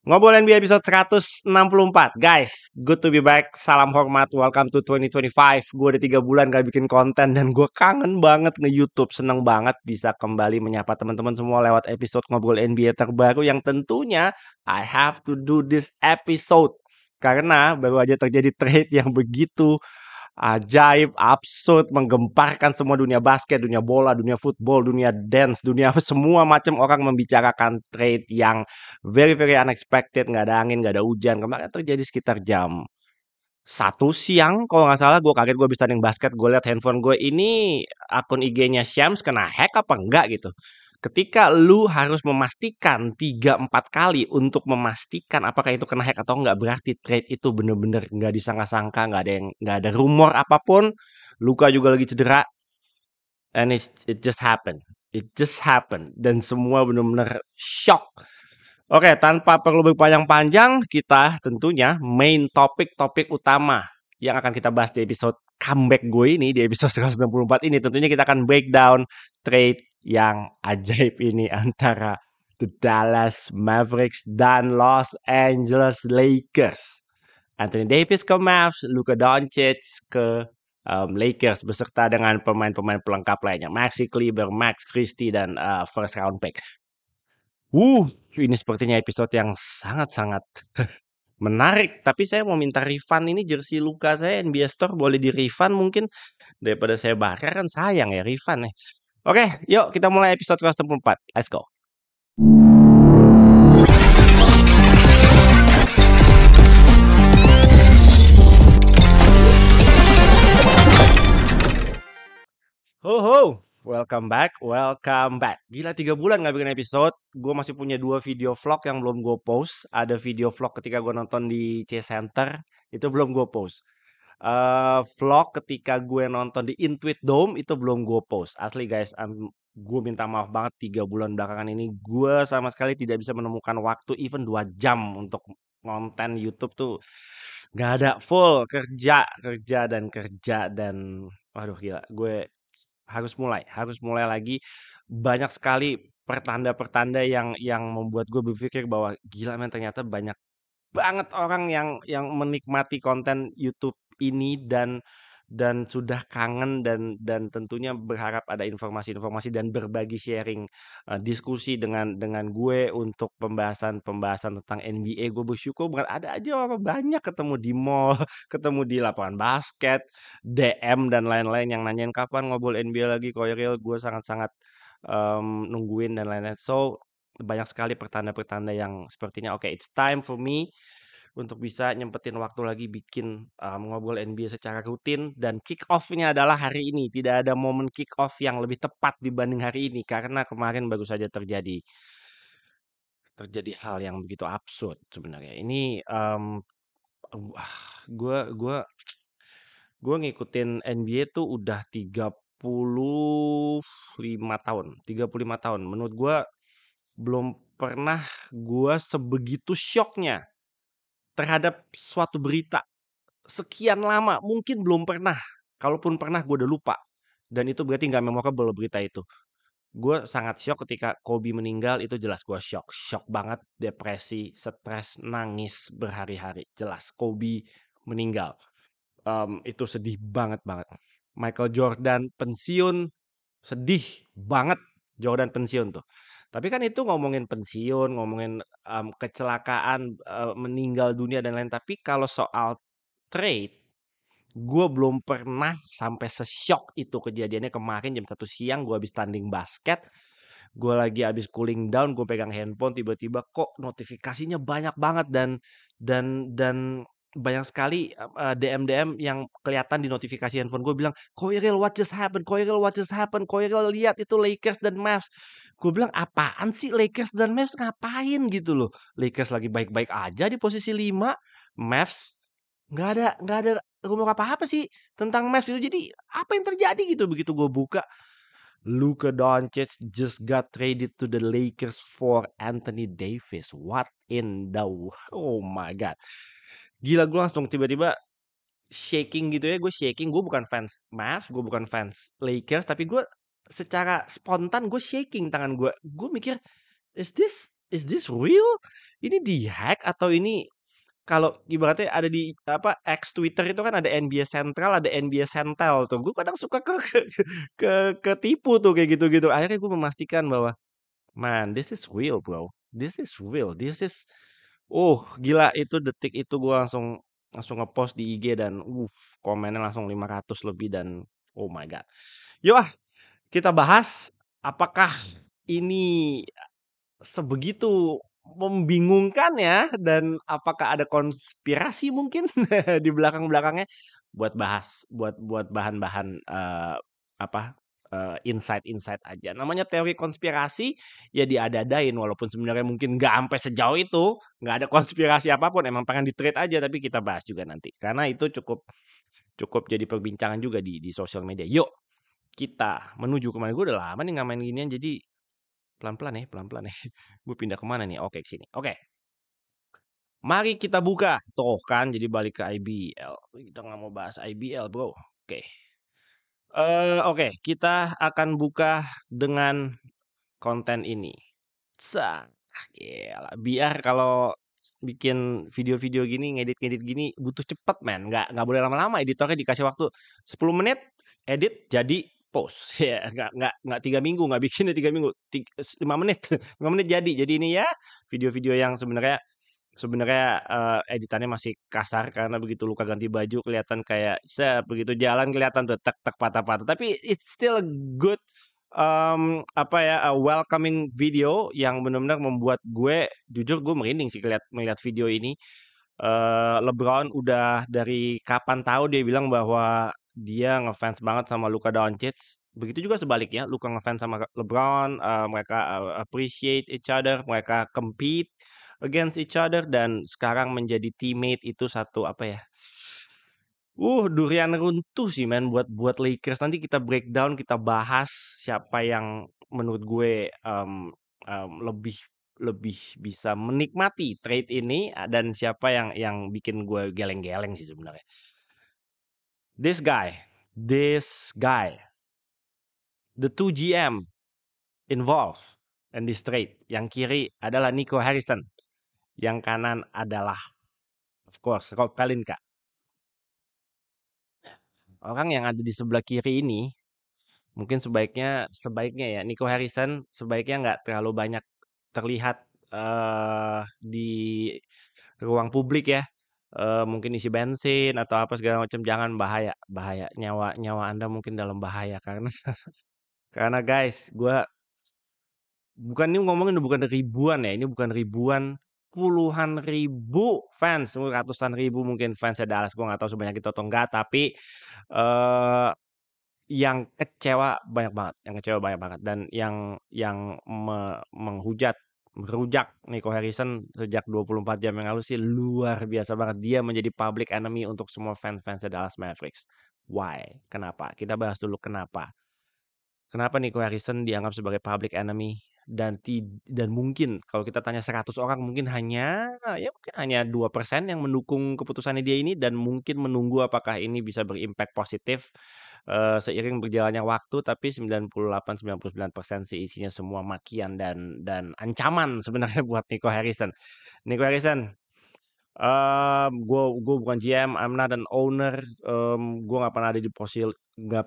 Ngobrol NBA episode 164. Guys, good to be back. Salam hormat, welcome to 2025. Gue udah 3 bulan gak bikin konten dan gue kangen banget nge-YouTube. Seneng banget bisa kembali menyapa teman-teman semua lewat episode Ngobrol NBA terbaru yang tentunya I have to do this episode. Karena baru aja terjadi trade yang begitu ajaib, absurd, menggemparkan semua dunia basket, dunia bola, dunia football, dunia dance, dunia semua macam orang membicarakan trade yang very very unexpected, nggak ada angin, nggak ada hujan. Kemarin terjadi sekitar jam 1 siang kalau nggak salah. Gue kaget, gue habis tanding basket, gue lihat handphone gue ini akun IG-nya Syams kena hack apa enggak gitu. Ketika lu harus memastikan 3-4 kali untuk memastikan apakah itu kena hack atau enggak, berarti trade itu bener-bener nggak disangka-sangka, nggak ada rumor apapun. Luka juga lagi cedera, and it just happened. It just happened dan semua bener-bener shock. Oke, tanpa perlu berpanjang-panjang, kita tentunya main topik-topik utama yang akan kita bahas di episode comeback gue ini, di episode 164 ini. Tentunya kita akan breakdown trade yang ajaib ini antara the Dallas Mavericks dan Los Angeles Lakers. Anthony Davis ke Mavs, Luka Doncic ke Lakers beserta dengan pemain-pemain pelengkap lainnya, Maxi Kleber, Max Christie, dan first round pick. Ini sepertinya episode yang sangat-sangat menarik. Tapi saya mau minta refund ini jersey Luka saya NBA Store, boleh di refund mungkin, daripada saya bakar kan sayang ya refund ya. Oke, yuk kita mulai episode 164. Let's go. Ho ho, welcome back, welcome back. Gila 3 bulan gak bikin episode. Gue masih punya 2 video vlog yang belum gue post. Ada video vlog ketika gue nonton di C Center, itu belum gue post. Vlog ketika gue nonton di Intuit Dome itu belum gue post. Asli guys, gue minta maaf banget, 3 bulan belakangan ini gue sama sekali tidak bisa menemukan waktu even 2 jam untuk konten YouTube tuh. Gak ada, full kerja, kerja dan kerja dan waduh gila, gue harus mulai lagi. Banyak sekali pertanda-pertanda yang membuat gue berpikir bahwa gila men, ternyata banyak banget orang yang menikmati konten YouTube ini dan sudah kangen dan tentunya berharap ada informasi-informasi dan berbagi sharing, diskusi dengan gue untuk pembahasan-pembahasan tentang NBA. Gue bersyukur banget ada aja orang banyak, ketemu di mall, ketemu di lapangan basket, DM dan lain-lain yang nanyain kapan ngobrol NBA lagi Koiril. Gue sangat-sangat nungguin dan lain-lain. So banyak sekali pertanda-pertanda yang sepertinya oke, it's time for me untuk bisa nyempetin waktu lagi bikin ngobrol NBA secara rutin, dan kick off-nya adalah hari ini. Tidak ada momen kick off yang lebih tepat dibanding hari ini karena kemarin baru saja terjadi hal yang begitu absurd sebenarnya. Ini gue ngikutin NBA tuh udah 35 tahun. 35 tahun. Menurut gue belum pernah gue sebegitu shocknya terhadap suatu berita sekian lama. Mungkin belum pernah. Kalaupun pernah gue udah lupa. Dan itu berarti nggak memorable berita itu. Gue sangat shock ketika Kobe meninggal, itu jelas gue shock. Shock banget, depresi, stres, nangis berhari-hari. Jelas Kobe meninggal. Itu sedih banget banget. Michael Jordan pensiun, sedih banget Jordan pensiun tuh. Tapi kan itu ngomongin pensiun, ngomongin kecelakaan, meninggal dunia dan lain. Tapi kalau soal trade, gue belum pernah sampai se-shock itu kejadiannya kemarin jam 1 siang. Gue habis tanding basket, gue lagi habis cooling down, gue pegang handphone, tiba-tiba kok notifikasinya banyak banget dan banyak sekali DM yang kelihatan di notifikasi handphone gue bilang, Koiril what just happened, Koiril what just happened, Koiril lihat itu Lakers dan Mavs. Gue bilang apaan sih Lakers dan Mavs, ngapain gitu loh. Lakers lagi baik-baik aja di posisi 5, Mavs nggak ada rumor apa-apa sih tentang Mavs itu. Jadi apa yang terjadi gitu begitu gue buka, Luka Doncic just got traded to the Lakers for Anthony Davis. What in the oh my god. Gila, gue langsung tiba-tiba shaking gitu ya. Gue shaking, gue bukan fans Mavs, gue bukan fans Lakers, tapi gue secara spontan gue shaking tangan gue. Gue mikir, is is this real? Ini di-hack atau ini kalau ibaratnya ada di apa X Twitter itu kan ada NBA Central, ada NBA Centel tuh. Gue kadang suka ketipu tuh kayak gitu-gitu. Akhirnya gue memastikan bahwa man, this is real, bro. This is real. This is gila itu detik itu gue langsung langsung ngepost di IG dan komennya langsung 500 lebih dan oh my god. Yuk kita bahas apakah ini sebegitu membingungkan ya dan apakah ada konspirasi mungkin di belakang-belakangnya buat bahan-bahan apa insight-insight aja. Namanya teori konspirasi ya diada-adain walaupun sebenarnya mungkin nggak sampai sejauh itu, nggak ada konspirasi apapun, emang pengen di-trade aja tapi kita bahas juga nanti. Karena itu cukup cukup jadi perbincangan juga di sosial media. Yuk kita menuju kemana? Gue udah lama nih nggak main ginian jadi pelan-pelan ya. Gue pindah kemana nih? Oke, ke sini. Oke. Mari kita buka. Tuh kan, jadi balik ke IBL. Kita nggak mau bahas IBL, bro. Oke. Oke, kita akan buka dengan konten ini. Sah, gila. Biar kalau bikin video-video gini, ngedit-ngedit gini, butuh cepet, men. Nggak boleh lama-lama. Editornya dikasih waktu 10 menit, edit, jadi post. Ya, nggak 3 minggu, nggak bikinnya 3 minggu. 5 menit, 5 menit jadi. Jadi ini ya, video-video yang sebenarnya sebenarnya editannya masih kasar karena begitu luka ganti baju kelihatan kayak begitu jalan kelihatan tuh tek tek patah-patah tapi it's still a good apa ya a welcoming video yang benar-benar membuat gue jujur gue merinding sih melihat video ini. LeBron udah dari kapan tahu dia bilang bahwa dia ngefans banget sama Luka Doncic. Begitu juga sebaliknya, Luka ngefans sama LeBron, mereka appreciate each other, mereka compete against each other dan sekarang menjadi teammate itu satu apa ya? Durian runtuh sih men buat Lakers. Nanti kita breakdown, kita bahas siapa yang menurut gue lebih lebih bisa menikmati trade ini dan siapa yang bikin gue geleng-geleng sih sebenarnya. This guy, the two GM involved in this trade. Yang kiri adalah Nico Harrison, yang kanan adalah of course Rob Pelinka. Orang yang ada di sebelah kiri ini mungkin sebaiknya ya Nico Harrison sebaiknya nggak terlalu banyak terlihat di ruang publik ya. Mungkin isi bensin atau apa segala macam jangan bahaya bahaya nyawa nyawa Anda mungkin dalam bahaya karena karena guys gue bukan ini ngomongin bukan ribuan ya ini bukan ribuan puluhan ribu fans ratusan ribu mungkin fans Dallas gue nggak tahu sebanyak itu atau enggak tapi eh yang kecewa banyak banget, dan yang menghujat, merujak Nico Harrison sejak 24 jam yang lalu sih luar biasa banget. Dia menjadi public enemy untuk semua fans-fans Dallas Mavericks. Why? Kenapa? Kita bahas dulu kenapa. Kenapa Nico Harrison dianggap sebagai public enemy dan mungkin kalau kita tanya 100 orang mungkin hanya 2% yang mendukung keputusannya dia ini dan mungkin menunggu apakah ini bisa berimpact positif seiring berjalannya waktu tapi 98-99% sih isinya semua makian dan ancaman sebenarnya buat Nico Harrison. Nico Harrison, gue bukan GM, I'm not an owner, gue nggak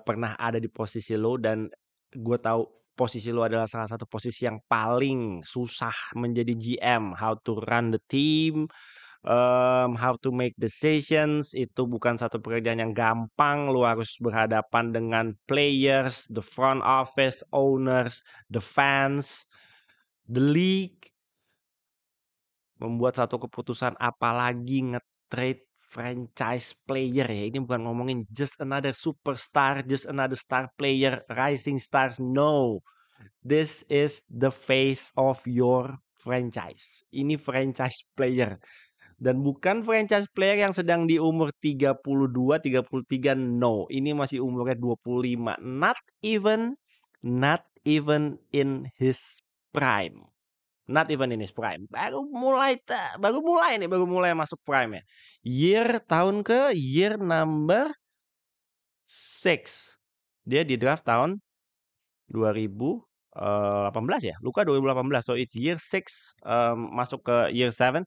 pernah ada di posisi lo dan gue tahu posisi lo adalah salah satu posisi yang paling susah menjadi GM. How to run the team, how to make decisions itu bukan satu pekerjaan yang gampang. Lo harus berhadapan dengan players, the front office, owners, the fans, the league. Membuat satu keputusan apalagi nge-trade franchise player ya. Ini bukan ngomongin just another superstar, just another star player, rising stars. No. This is the face of your franchise. Ini franchise player. Dan bukan franchise player yang sedang di umur 32, 33. No. Ini masih umurnya 25. Not even in his prime. Not even in his prime. Baru mulai masuk prime ya. Year number 6. Dia di draft tahun 2000 18 ya? Luka 2018. So it's year 6 masuk ke year 7.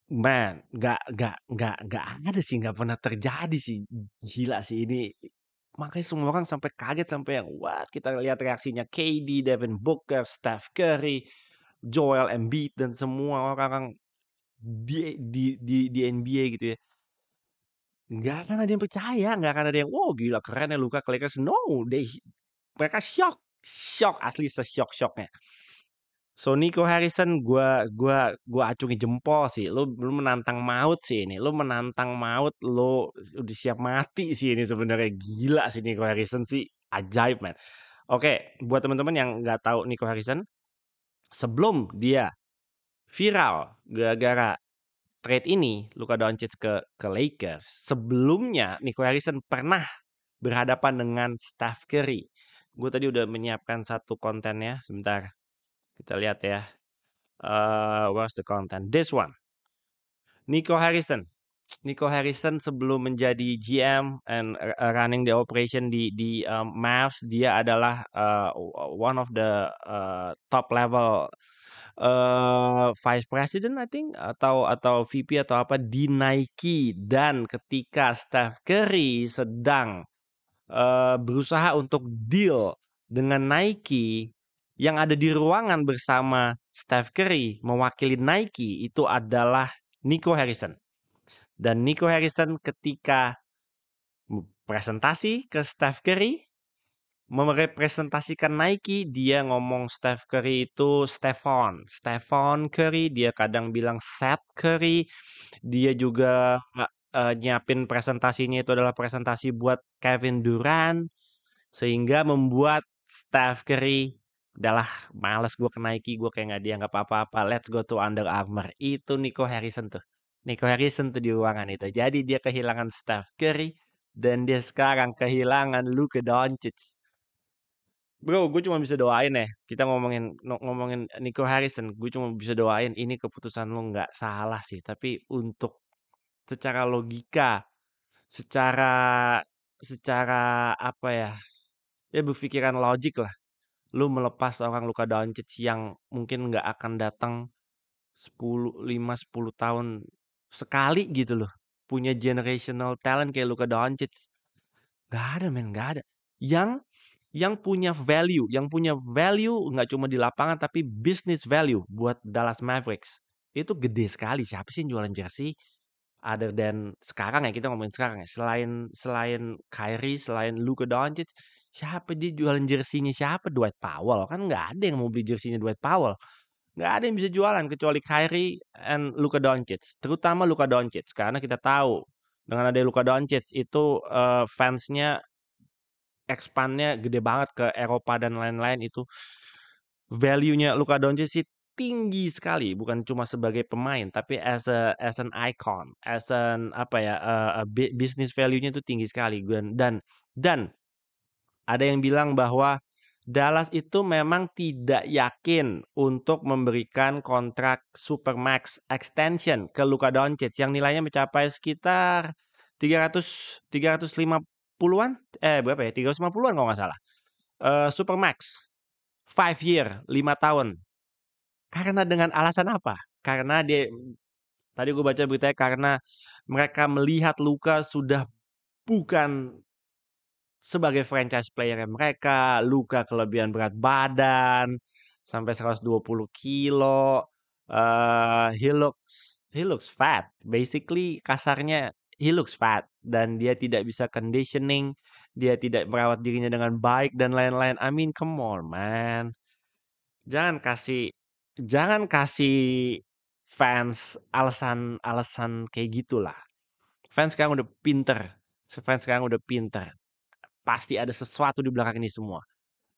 Man, nggak ada sih, nggak pernah terjadi sih. Gila sih ini. Makanya semua orang sampai kaget sampai yang what? Kita lihat reaksinya KD, Devin Booker, Steph Curry, Joel Embiid dan semua orang di NBA gitu ya. Nggak akan ada yang percaya, nggak akan ada yang, wow gila keren ya Luka ke Lakers. No, mereka shock, shock asli sesyok-syoknya. So Nico Harrison gua acungi jempol sih. Lu menantang maut sih ini. Lu menantang maut, lu udah siap mati sih ini sebenarnya. Gila sih Nico Harrison sih. Ajaib, man. Oke, buat teman-teman yang nggak tahu Nico Harrison, sebelum dia viral gara-gara trade ini Luka Doncic ke Lakers, sebelumnya Nico Harrison pernah berhadapan dengan Steph Curry. Gue tadi udah menyiapkan satu kontennya, sebentar. Kita lihat ya. What's the content? This one. Nico Harrison. Nico Harrison sebelum menjadi GM and running the operation di Mavs, dia adalah one of the top level vice president I think atau VP atau apa di Nike. Dan ketika Steph Curry sedang berusaha untuk deal dengan Nike, yang ada di ruangan bersama Steph Curry mewakili Nike itu adalah Nico Harrison. Dan Nico Harrison ketika presentasi ke Steph Curry, merepresentasikan Nike, dia ngomong Steph Curry itu Stephon Curry, dia kadang bilang Seth Curry, dia juga nyiapin presentasinya itu adalah presentasi buat Kevin Durant, sehingga membuat Steph Curry, udahlah males gue ke Nike, gue kayak nggak dianggap apa-apa, let's go to Under Armour. Itu Nico Harrison tuh. Nico Harrison tuh di ruangan itu. Jadi dia kehilangan Steph Curry dan dia sekarang kehilangan Luka Doncic. Bro, gue cuma bisa doain ya. Kita ngomongin Nico Harrison, gue cuma bisa doain ini keputusan lo nggak salah sih. Tapi untuk secara logika, secara secara apa ya? Ya berpikiran logik lah. Lu melepas orang Luka Doncic yang mungkin nggak akan datang 5-10 tahun sekali gitu loh. Punya generational talent kayak Luka Doncic. Nggak ada men, nggak ada. Yang punya value nggak cuma di lapangan tapi business value buat Dallas Mavericks. Itu gede sekali. Siapa sih yang jualan jersey? Other than sekarang ya, kita ngomongin sekarang ya. Selain Kyrie, selain Luka Doncic, siapa dia jualan jersinya siapa? Dwight Powell. Kan nggak ada yang mau beli jersinya Dwight Powell. Nggak ada yang bisa jualan kecuali Kyrie and Luka Doncic. Terutama Luka Doncic karena kita tahu dengan ada Luka Doncic itu fansnya expandnya gede banget ke Eropa dan lain-lain. Itu value-nya Luka Doncic sih tinggi sekali, bukan cuma sebagai pemain tapi as an icon, as an apa ya, business value-nya itu tinggi sekali. Dan ada yang bilang bahwa Dallas itu memang tidak yakin untuk memberikan kontrak supermax extension ke Luka Doncic yang nilainya mencapai sekitar 350-an, berapa ya? 350-an kalau nggak salah. Supermax 5 year, 5 tahun. Karena dengan alasan apa? Karena tadi gue baca beritanya karena mereka melihat Luka sudah bukan sebagai franchise player mereka. Luka kelebihan berat badan sampai 120 kilo. He looks fat. Basically kasarnya he looks fat dan dia tidak bisa conditioning, dia tidak merawat dirinya dengan baik dan lain-lain. I mean, come on, man. Jangan kasih jangan kasih fans alasan-alasan kayak gitulah. Fans sekarang udah pinter. Fans sekarang udah pinter. Pasti ada sesuatu di belakang ini semua.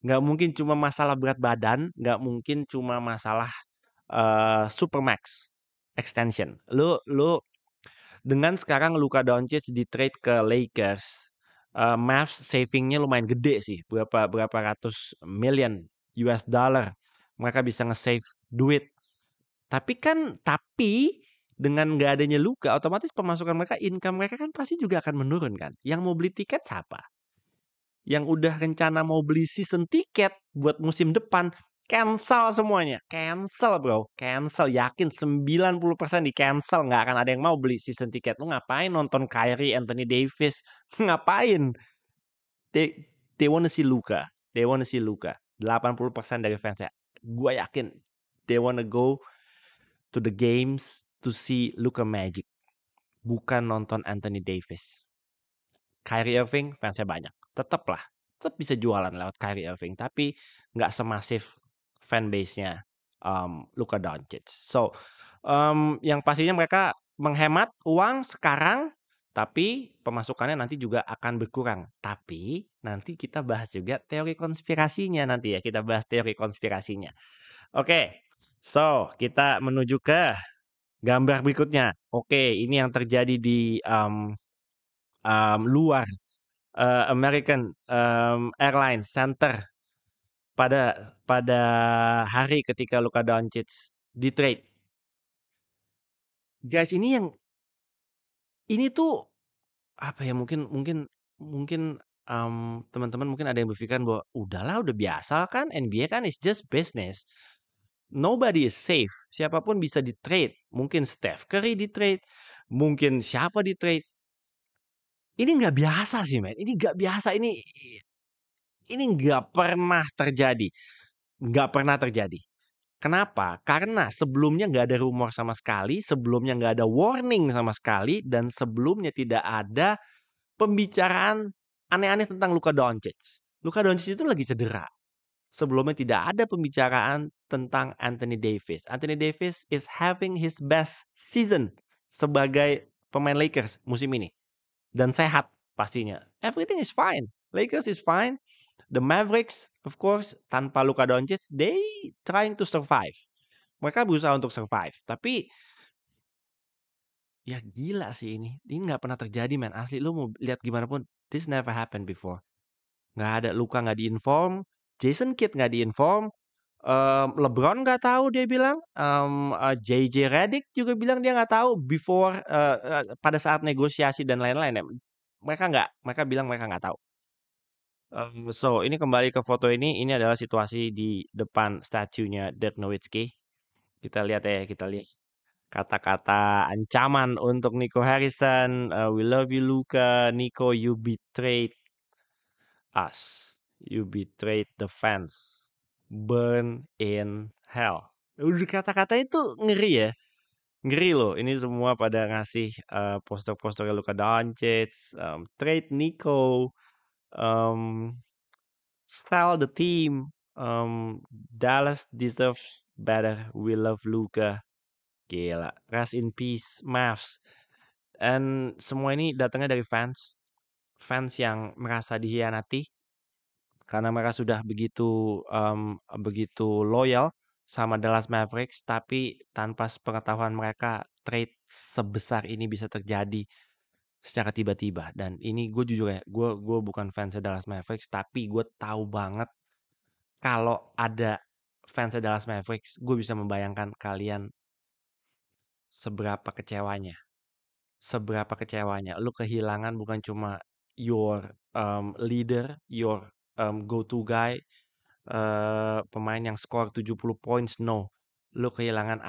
Nggak mungkin cuma masalah berat badan, nggak mungkin cuma masalah supermax extension. Lu dengan sekarang Luka Doncic di trade ke Lakers, Mavs savingnya lumayan gede sih, berapa ratus million US dollar. Mereka bisa nge-save duit. Tapi dengan nggak adanya Luka, otomatis pemasukan mereka, income mereka kan pasti juga akan menurun kan. Yang mau beli tiket siapa? yang udah rencana mau beli season tiket buat musim depan, cancel semuanya. Cancel, Bro. Cancel. Yakin 90% di-cancel. Nggak akan ada yang mau beli season tiket. Lu ngapain nonton Kyrie, Anthony Davis? Ngapain? They wanna see Luka. They wanna see Luka. 80% dari fansnya. Gue yakin they wanna go to the games to see Luka Magic. Bukan nonton Anthony Davis. Kyrie Irving fansnya banyak. Tetap bisa jualan lewat Kyrie Irving. Tapi nggak semasif fanbase-nya Luka Doncic. So, yang pastinya mereka menghemat uang sekarang, tapi pemasukannya nanti juga akan berkurang. Tapi nanti kita bahas juga teori konspirasinya nanti ya. Kita bahas teori konspirasinya. Oke, so kita menuju ke gambar berikutnya. Oke, ini yang terjadi di luar American Airlines Center pada pada hari ketika Luka Doncic di trade. Guys, ini tuh apa ya, mungkin mungkin mungkin teman-teman mungkin ada yang berpikiran bahwa udahlah, udah biasa kan NBA kan is just business. Nobody is safe. Siapapun bisa di-trade. Mungkin Steph Curry di-trade, mungkin siapa di-trade. Ini nggak biasa sih, men. Ini nggak biasa. Ini nggak pernah terjadi. Nggak pernah terjadi. Kenapa? Karena sebelumnya nggak ada rumor sama sekali, sebelumnya nggak ada warning sama sekali, dan sebelumnya tidak ada pembicaraan aneh-aneh tentang Luka Doncic. Luka Doncic itu lagi cedera. Sebelumnya tidak ada pembicaraan tentang Anthony Davis. Anthony Davis is having his best season sebagai pemain Lakers musim ini. Dan sehat pastinya. Everything is fine. Lakers is fine. The Mavericks, of course, tanpa Luka Doncic, they trying to survive. Mereka berusaha untuk survive. Tapi, ya gila sih ini. Ini nggak pernah terjadi, man. Asli, lu mau lihat gimana pun, this never happened before. Nggak ada, Luka nggak diinform, Jason Kidd nggak diinform, LeBron nggak tahu dia bilang, JJ Redick juga bilang dia nggak tahu before pada saat negosiasi dan lain-lain ya. Mereka bilang mereka nggak tahu. So ini kembali ke foto ini adalah situasi di depan statunya Dirk Nowitzki. Kita lihat kata-kata ancaman untuk Nico Harrison. We love you, Luka. Nico, you betrayed us. You betrayed the fans. Burn in hell. Udah kata-kata itu ngeri ya. Ngeri loh. Ini semua pada ngasih poster-poster Luka Doncic, trade Nico, sell the team. Dallas deserves better. We love Luka. Gila. Rest in peace, Mavs. Dan semua ini datangnya dari fans. Fans yang merasa dihianati. Karena mereka sudah begitu loyal sama Dallas Mavericks, tapi tanpa sepengetahuan mereka trade sebesar ini bisa terjadi secara tiba-tiba. Dan ini gue jujur ya, gue bukan fans Dallas Mavericks, tapi gue tahu banget kalau ada fans Dallas Mavericks, gue bisa membayangkan kalian seberapa kecewanya. Seberapa kecewanya. Lu kehilangan bukan cuma your leader, your go-to guy, pemain yang skor 70 points, no. Lu kehilangan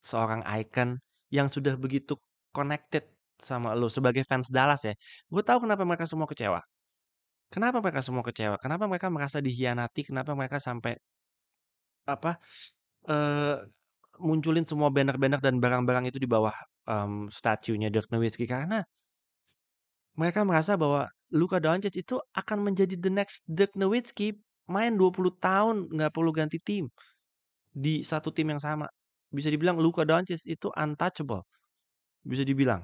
seorang icon yang sudah begitu connected sama lu sebagai fans Dallas ya. Gue tahu kenapa mereka semua kecewa. Kenapa mereka semua kecewa? Kenapa mereka merasa dikhianati? Kenapa mereka sampai apa eh munculin semua banner-banner dan barang-barang itu di bawah statunya Dirk Nowitzki? Karena mereka merasa bahwa Luka Doncic itu akan menjadi the next Dirk Nowitzki, main 20 tahun nggak perlu ganti tim di satu tim yang sama. Bisa dibilang Luka Doncic itu untouchable. Bisa dibilang.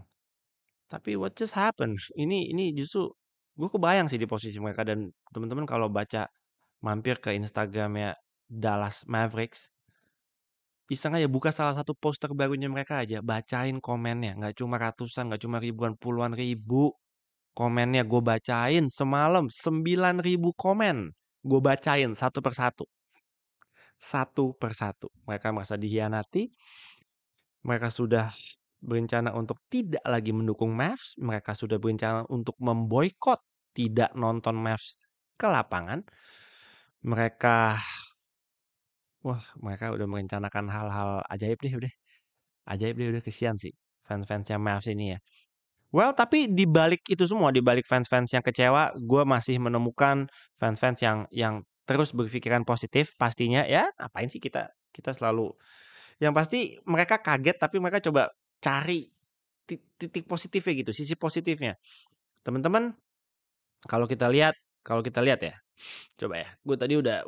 Tapi what just happened? Ini justru gue kebayang sih di posisi mereka, dan teman-teman kalau baca mampir ke Instagramnya Dallas Mavericks, iseng aja buka salah satu poster barunya mereka aja, bacain komennya. Nggak cuma ratusan, nggak cuma ribuan, puluhan ribu komennya gue bacain semalam. 9.000 komen gue bacain satu persatu. Satu persatu. Mereka merasa dikhianati. Mereka sudah berencana untuk tidak lagi mendukung Mavs. Mereka sudah berencana untuk memboikot tidak nonton Mavs ke lapangan, mereka mereka udah merencanakan hal-hal ajaib deh udah. Ajaib deh udah, kesian sih fans-fansnya Mavs ini ya. Well, tapi di balik itu semua, di balik fans-fans yang kecewa, gue masih menemukan fans-fans yang terus berpikiran positif pastinya ya. Ngapain sih kita kita selalu yang pasti mereka kaget tapi mereka coba cari titik positifnya gitu, sisi positifnya. Teman-teman, kalau kita lihat ya, coba ya. Gue tadi udah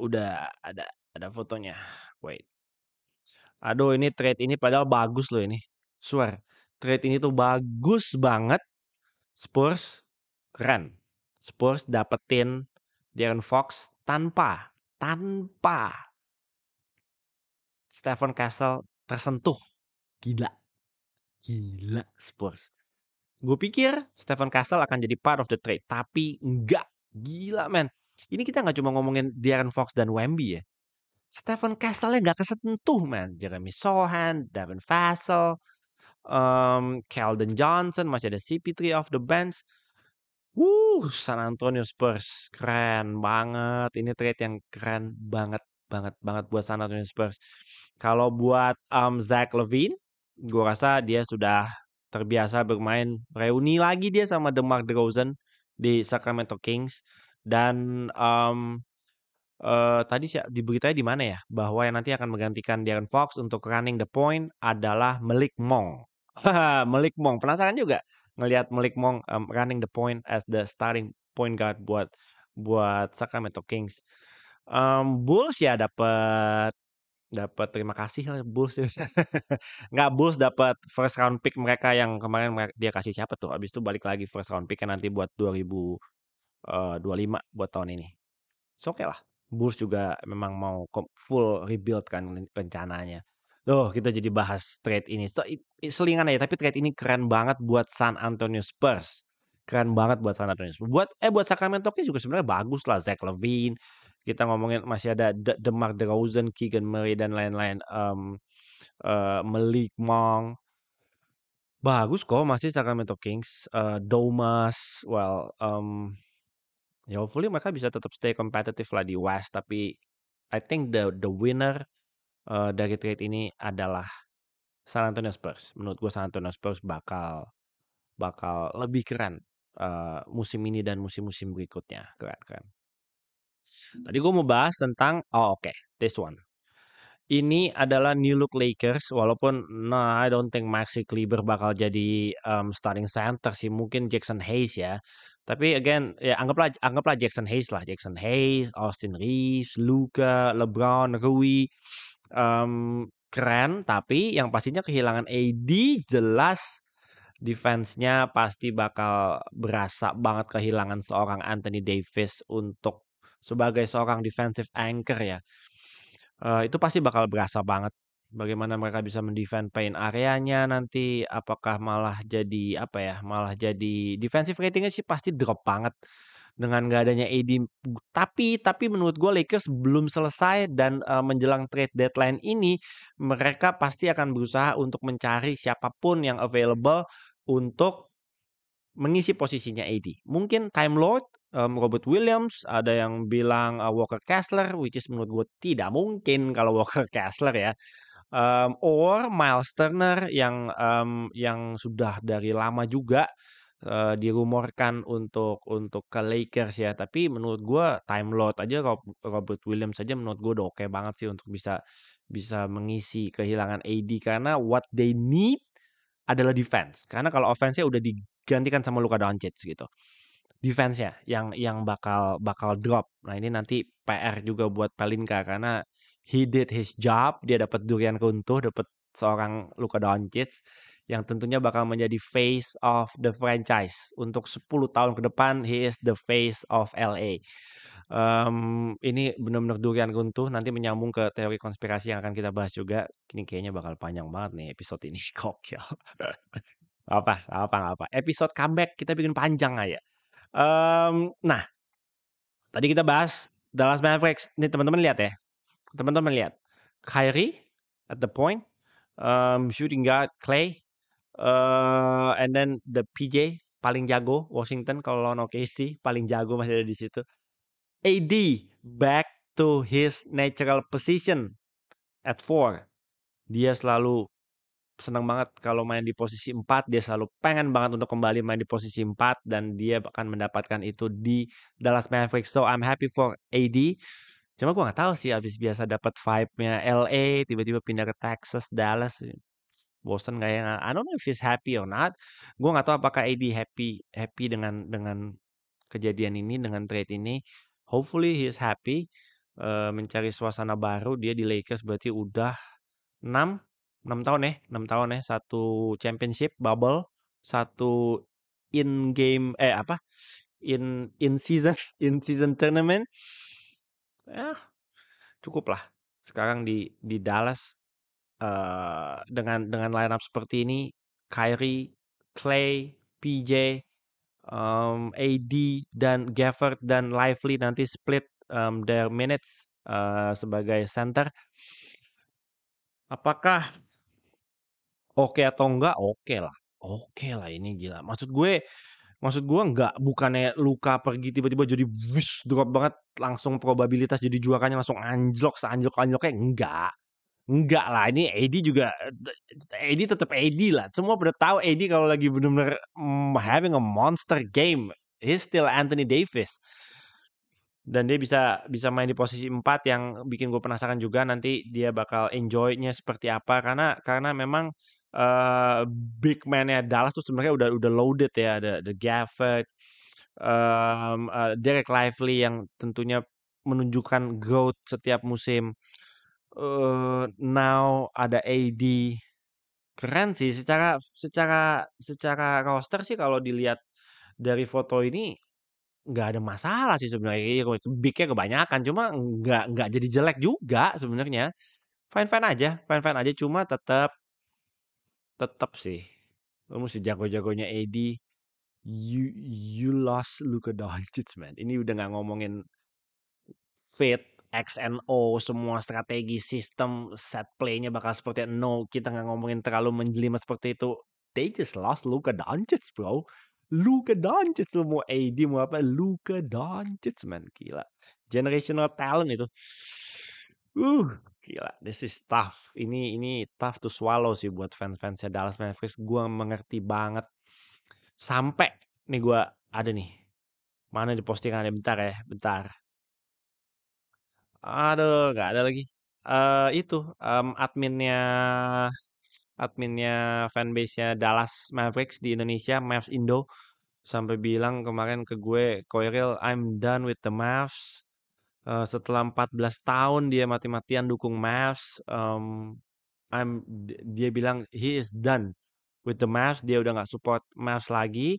ada fotonya. Wait. Aduh, ini trade ini padahal bagus loh ini. Swear, trade ini tuh bagus banget. Spurs keren. Spurs dapetin De'Aaron Fox tanpa Stephen Castle tersentuh. Gila. Gila Spurs. Gue pikir Stephen Castle akan jadi part of the trade. Tapi enggak. Gila men. Ini kita nggak cuma ngomongin De'Aaron Fox dan Wemby ya. Stephen Castle-nya nggak kesentuh man. Jeremy Sohan, Devin Vassell, Keldon Johnson, masih ada CP3 off the bench. San Antonio Spurs keren banget. Ini trade yang keren banget banget buat San Antonio Spurs. Kalau buat Zach LaVine, gue rasa dia sudah terbiasa bermain reuni lagi dia sama DeMar DeRozan di Sacramento Kings. Dan tadi di beritanya di mana ya? Bahwa yang nanti akan menggantikan De'Aaron Fox untuk running the point adalah Malik Monk. Malik Monk, penasaran juga ngelihat Malik Monk running the point as the starting point guard buat Sacramento Kings. Bulls ya dapat terima kasih lah Bulls. Nggak, Bulls dapat first round pick mereka yang kemarin dia kasih siapa tuh? Habis itu balik lagi first round pick nanti buat 2025 buat tahun ini. Oke lah. Bulls juga memang mau full rebuild kan rencananya. Loh, kita jadi bahas trade ini. Selingan aja, tapi trade ini keren banget buat San Antonio Spurs. Keren banget buat San Antonio Spurs. Buat Sacramento Kings juga sebenarnya bagus lah. Zach LaVine. Kita ngomongin masih ada DeMar DeRozan, Keegan Murray dan lain-lain. Malik Monk. Bagus kok masih Sacramento Kings. Domas, ya hopefully mereka bisa tetap stay competitive lah di West, tapi I think the winner dari trade ini adalah San Antonio Spurs. Menurut gue San Antonio Spurs bakal lebih keren musim ini dan musim-musim berikutnya. Keren. Tadi gue mau bahas tentang this one. Ini adalah New Look Lakers, walaupun I don't think Maxi Kleber bakal jadi starting center sih, mungkin Jackson Hayes ya. Tapi again, ya anggaplah Jackson Hayes lah, Jackson Hayes, Austin Reeves, Luka, LeBron, Rui, keren. Tapi yang pastinya kehilangan AD jelas defense-nya pasti bakal berasa banget kehilangan seorang Anthony Davis untuk sebagai seorang defensive anchor ya. Itu pasti bakal berasa banget bagaimana mereka bisa mendefend paint areanya nanti, apakah malah jadi malah jadi defensive ratingnya sih pasti drop banget dengan nggak adanya AD. Tapi menurut gue Lakers belum selesai dan menjelang trade deadline ini mereka pasti akan berusaha untuk mencari siapapun yang available untuk mengisi posisinya AD. Mungkin Time Lord, Robert Williams, ada yang bilang Walker Kessler, which is menurut gue tidak mungkin kalau Walker Kessler ya. Or Miles Turner yang sudah dari lama juga dirumorkan untuk ke Lakers ya. Tapi menurut gue Time Lord aja, Robert Williams aja menurut gue udah oke banget sih untuk bisa mengisi kehilangan AD karena what they need adalah defense. Karena kalau offense-nya udah digantikan sama Luka Doncic gitu. Defense-nya yang bakal drop. Nah, ini nanti PR juga buat Pelinka karena he did his job, dia dapat durian runtuh, dapat seorang Luka Doncic yang tentunya bakal menjadi face of the franchise untuk 10 tahun ke depan. He is the face of LA. Ini benar-benar durian runtuh, nanti menyambung ke teori konspirasi yang akan kita bahas juga. Ini kayaknya bakal panjang banget nih episode ini. Gokil. Apa. Episode comeback kita bikin panjang aja. Nah, tadi kita bahas Dallas Mavericks. Ini teman-teman lihat ya. Teman-teman lihat. Kyrie at the point, shooting guard Clay, and then the PJ paling jago Washington kalau lawan OKC paling jago masih ada di situ. AD back to his natural position at 4. Dia selalu senang banget kalau main di posisi 4. Dia selalu pengen banget untuk kembali main di posisi 4 dan dia akan mendapatkan itu di Dallas Mavericks. So I'm happy for AD. Cuma gue nggak tahu sih abis biasa dapat vibe-nya LA tiba-tiba pindah ke Texas, Dallas. Bosen kayak I don't know if he's happy or not. Gue nggak tahu apakah AD happy dengan kejadian ini, dengan trade ini. Hopefully he is happy. Mencari suasana baru. Dia di Lakers berarti udah 6 6 tahun ya, 6 tahun ya. Satu championship bubble, satu in game apa? In season in season tournament. Ya, cukup lah. Sekarang di Dallas dengan line up seperti ini, Kyrie, Clay, PJ, AD dan Gafford dan Lively nanti split their minutes sebagai center. Apakah oke atau enggak? Oke lah ini gila. Maksud gue enggak, bukannya Luka pergi tiba-tiba jadi wush, drop banget langsung probabilitas jadi juaranya langsung anjlok seanjlok-anjloknya, enggak lah. Ini AD juga, AD tetap AD lah. Semua pada tahu AD kalau lagi benar-benar having a monster game. He's still Anthony Davis. Dan dia bisa main di posisi 4 yang bikin gue penasaran juga nanti dia bakal enjoy-nya seperti apa karena memang big man-nya Dallas tuh sebenarnya udah loaded ya, ada Gafford, Derek Lively yang tentunya menunjukkan growth setiap musim. Now ada AD. Keren sih secara roster sih kalau dilihat dari foto ini nggak ada masalah sih sebenarnya. Iya, big-nya kebanyakan, cuma nggak jadi jelek juga sebenarnya. Fine-fine aja. Cuma tetap sih, lu mesti jago-jagonya AD. You lost Luka Doncic, man. Ini udah nggak ngomongin fit, X and O, semua strategi, sistem, set play-nya bakal seperti no, kita nggak ngomongin terlalu menjelimet seperti itu. They just lost Luka Doncic, bro. Luka Doncic, lu mau AD mau apa? Luka Doncic, man, gila. Generational talent itu. Gila, this is tough. Ini tough to swallow sih buat fans-fansnya Dallas Mavericks. Gua mengerti banget. Sampai nih gua ada nih. Mana di postingannya bentar ya, bentar. Aduh, nggak ada lagi. Itu adminnya fanbase-nya Dallas Mavericks di Indonesia, Mavs Indo, sampai bilang kemarin ke gue, Koiril, I'm done with the Mavs. Setelah 14 tahun dia mati-matian dukung Mavs, dia bilang he is done with the Mavs. Dia udah nggak support Mavs lagi.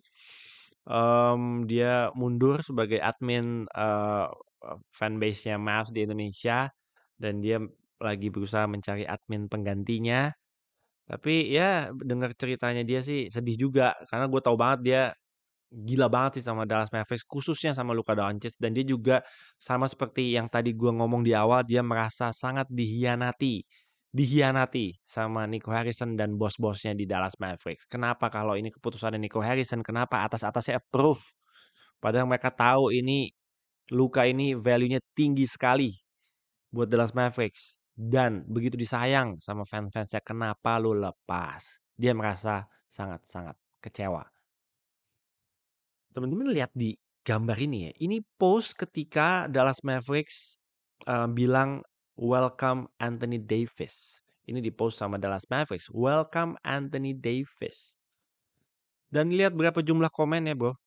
Dia mundur sebagai admin fanbase-nya Mavs di Indonesia dan dia lagi berusaha mencari admin penggantinya. Tapi ya dengar ceritanya dia sih sedih juga karena gue tahu banget dia gila banget sih sama Dallas Mavericks khususnya sama Luka Doncic dan dia juga sama seperti yang tadi gue ngomong di awal dia merasa sangat dihianati sama Nico Harrison dan bos-bosnya di Dallas Mavericks. Kenapa kalau ini keputusan Nico Harrison? Kenapa atas-atasnya approve? Padahal mereka tahu ini Luka ini value-nya tinggi sekali buat Dallas Mavericks dan begitu disayang sama fans-fansnya kenapa lu lepas? Dia merasa sangat-sangat kecewa. Teman-teman lihat di gambar ini ya. Ini post ketika Dallas Mavericks bilang welcome Anthony Davis. Ini di post sama Dallas Mavericks. Welcome Anthony Davis. Dan lihat berapa jumlah komen ya bro.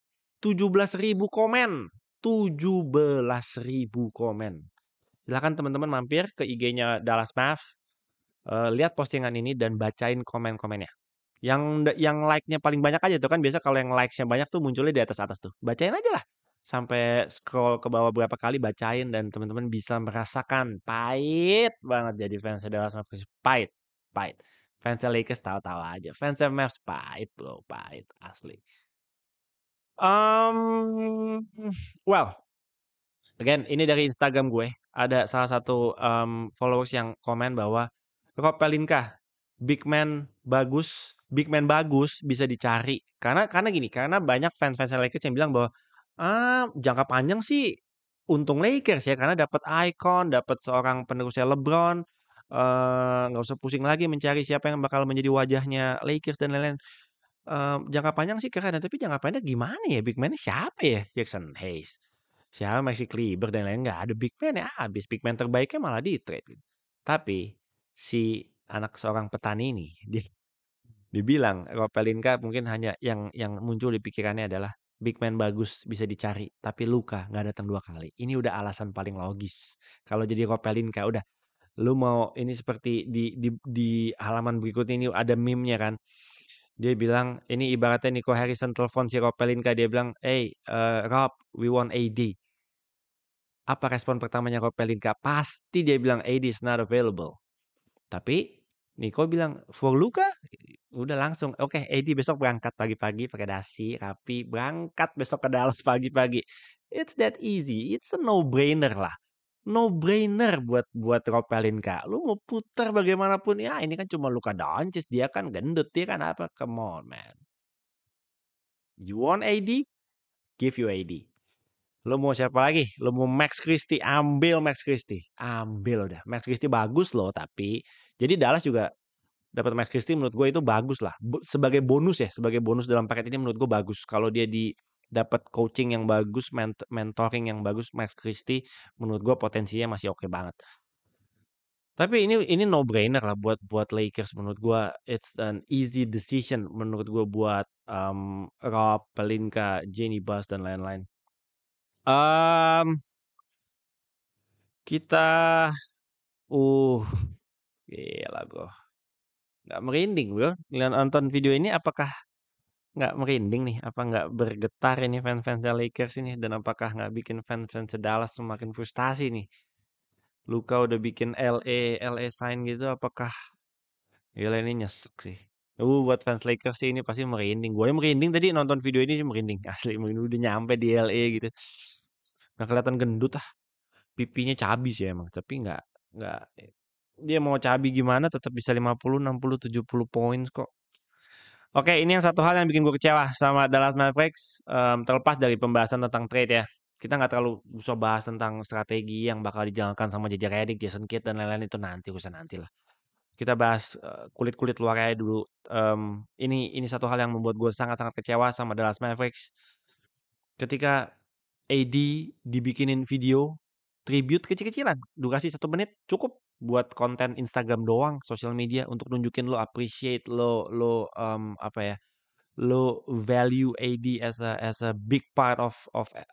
17.000 komen. 17.000 komen. Silahkan teman-teman mampir ke IG-nya Dallas Mavs. Lihat postingan ini dan bacain komen-komennya. Yang like-nya paling banyak aja tuh kan biasa kalau yang likes-nya banyak tuh munculnya di atas-atas tuh. Bacain aja lah. Sampai scroll ke bawah berapa kali bacain dan teman-teman bisa merasakan pahit banget jadi fans Dallas Mavericks. Pahit. Fans Lakers tahu-tahu aja. Fans Mavs pahit bro, pahit asli. Well, again, ini dari Instagram gue. Ada salah satu followers yang komen bahwa Rob Pelinka, big man bagus bisa dicari. Karena gini, karena banyak fans-fans Lakers yang bilang bahwa jangka panjang sih untung Lakers ya karena dapat icon, dapat seorang penerusnya LeBron, nggak usah pusing lagi mencari siapa yang bakal menjadi wajahnya Lakers dan lain-lain. Jangka panjang sih keren ya, tapi jangka pendek gimana ya? Big man-nya siapa ya? Jackson Hayes, siapa Maxi Kleber dan lain nggak ada big man ya habis. Big man terbaiknya malah di-trade gitu. Tapi si anak seorang petani ini dibilang Rob Pelinka mungkin hanya yang muncul di pikirannya adalah big man bagus bisa dicari, tapi Luka nggak datang 2 kali. Ini udah alasan paling logis. Kalau jadi Rob Pelinka udah lu mau ini seperti di halaman berikutnya ini ada meme-nya kan. Dia bilang ini ibaratnya Nico Harrison telepon si Rob Pelinka dia bilang, "Hey, Rob, we want AD." Apa respon pertamanya Rob Pelinka? Pasti dia bilang AD is not available. Tapi Nico bilang for Luka udah langsung oke AD besok berangkat pagi-pagi pakai dasi rapi berangkat besok ke Dallas pagi-pagi. It's that easy. It's a no-brainer lah. No-brainer buat Rob Pelinka. Lu mau putar bagaimanapun ya ini kan cuma Luka Doncic dia kan gendut dia kan apa? Come on man. You want AD? Give you AD. Lu mau siapa lagi? Lu mau Max Christie? Ambil Max Christie. Ambil udah. Max Christie bagus loh tapi jadi Dallas juga dapat Max Christie menurut gue itu bagus lah. Sebagai bonus ya, sebagai bonus dalam paket ini menurut gue bagus. Kalau dia dapat coaching yang bagus, mentoring yang bagus, Max Christie menurut gue potensinya masih oke banget. Tapi ini no brainer lah buat Lakers menurut gue. It's an easy decision menurut gue buat Rob Pelinka, Jenny Buss dan lain-lain. Kita gila bro. Nggak merinding bro. Ngeliat nonton video ini apakah nggak merinding nih? Apa nggak bergetar ini fans-fans Lakers ini? Dan apakah nggak bikin fans-fans Dallas semakin frustasi nih? Luka udah bikin LA sign gitu. Apakah gila ini nyesek sih? Buat fans Lakers sih ini pasti merinding. Gue merinding tadi nonton video ini sih merinding. Asli merinding udah nyampe di LA gitu. Nggak kelihatan gendut ah. Pipinya cabi sih emang. Tapi nggak. Dia mau cabi gimana tetap bisa 50, 60, 70 points kok. Oke, ini yang satu hal yang bikin gue kecewa sama Dallas Mavericks. Terlepas dari pembahasan tentang trade ya. Kita nggak terlalu usah bahas tentang strategi yang bakal dijalankan sama JJ Redick, Jason Kidd, dan lain-lain itu nanti, urusan nanti lah. Kita bahas kulit-kulit luar aja dulu. Ini satu hal yang membuat gue sangat-sangat kecewa sama Dallas Mavericks. Ketika AD dibikinin video tribute kecil-kecilan, durasi 1 menit cukup buat konten Instagram doang, sosial media untuk nunjukin lo appreciate lo apa ya, lo value AD as a big part of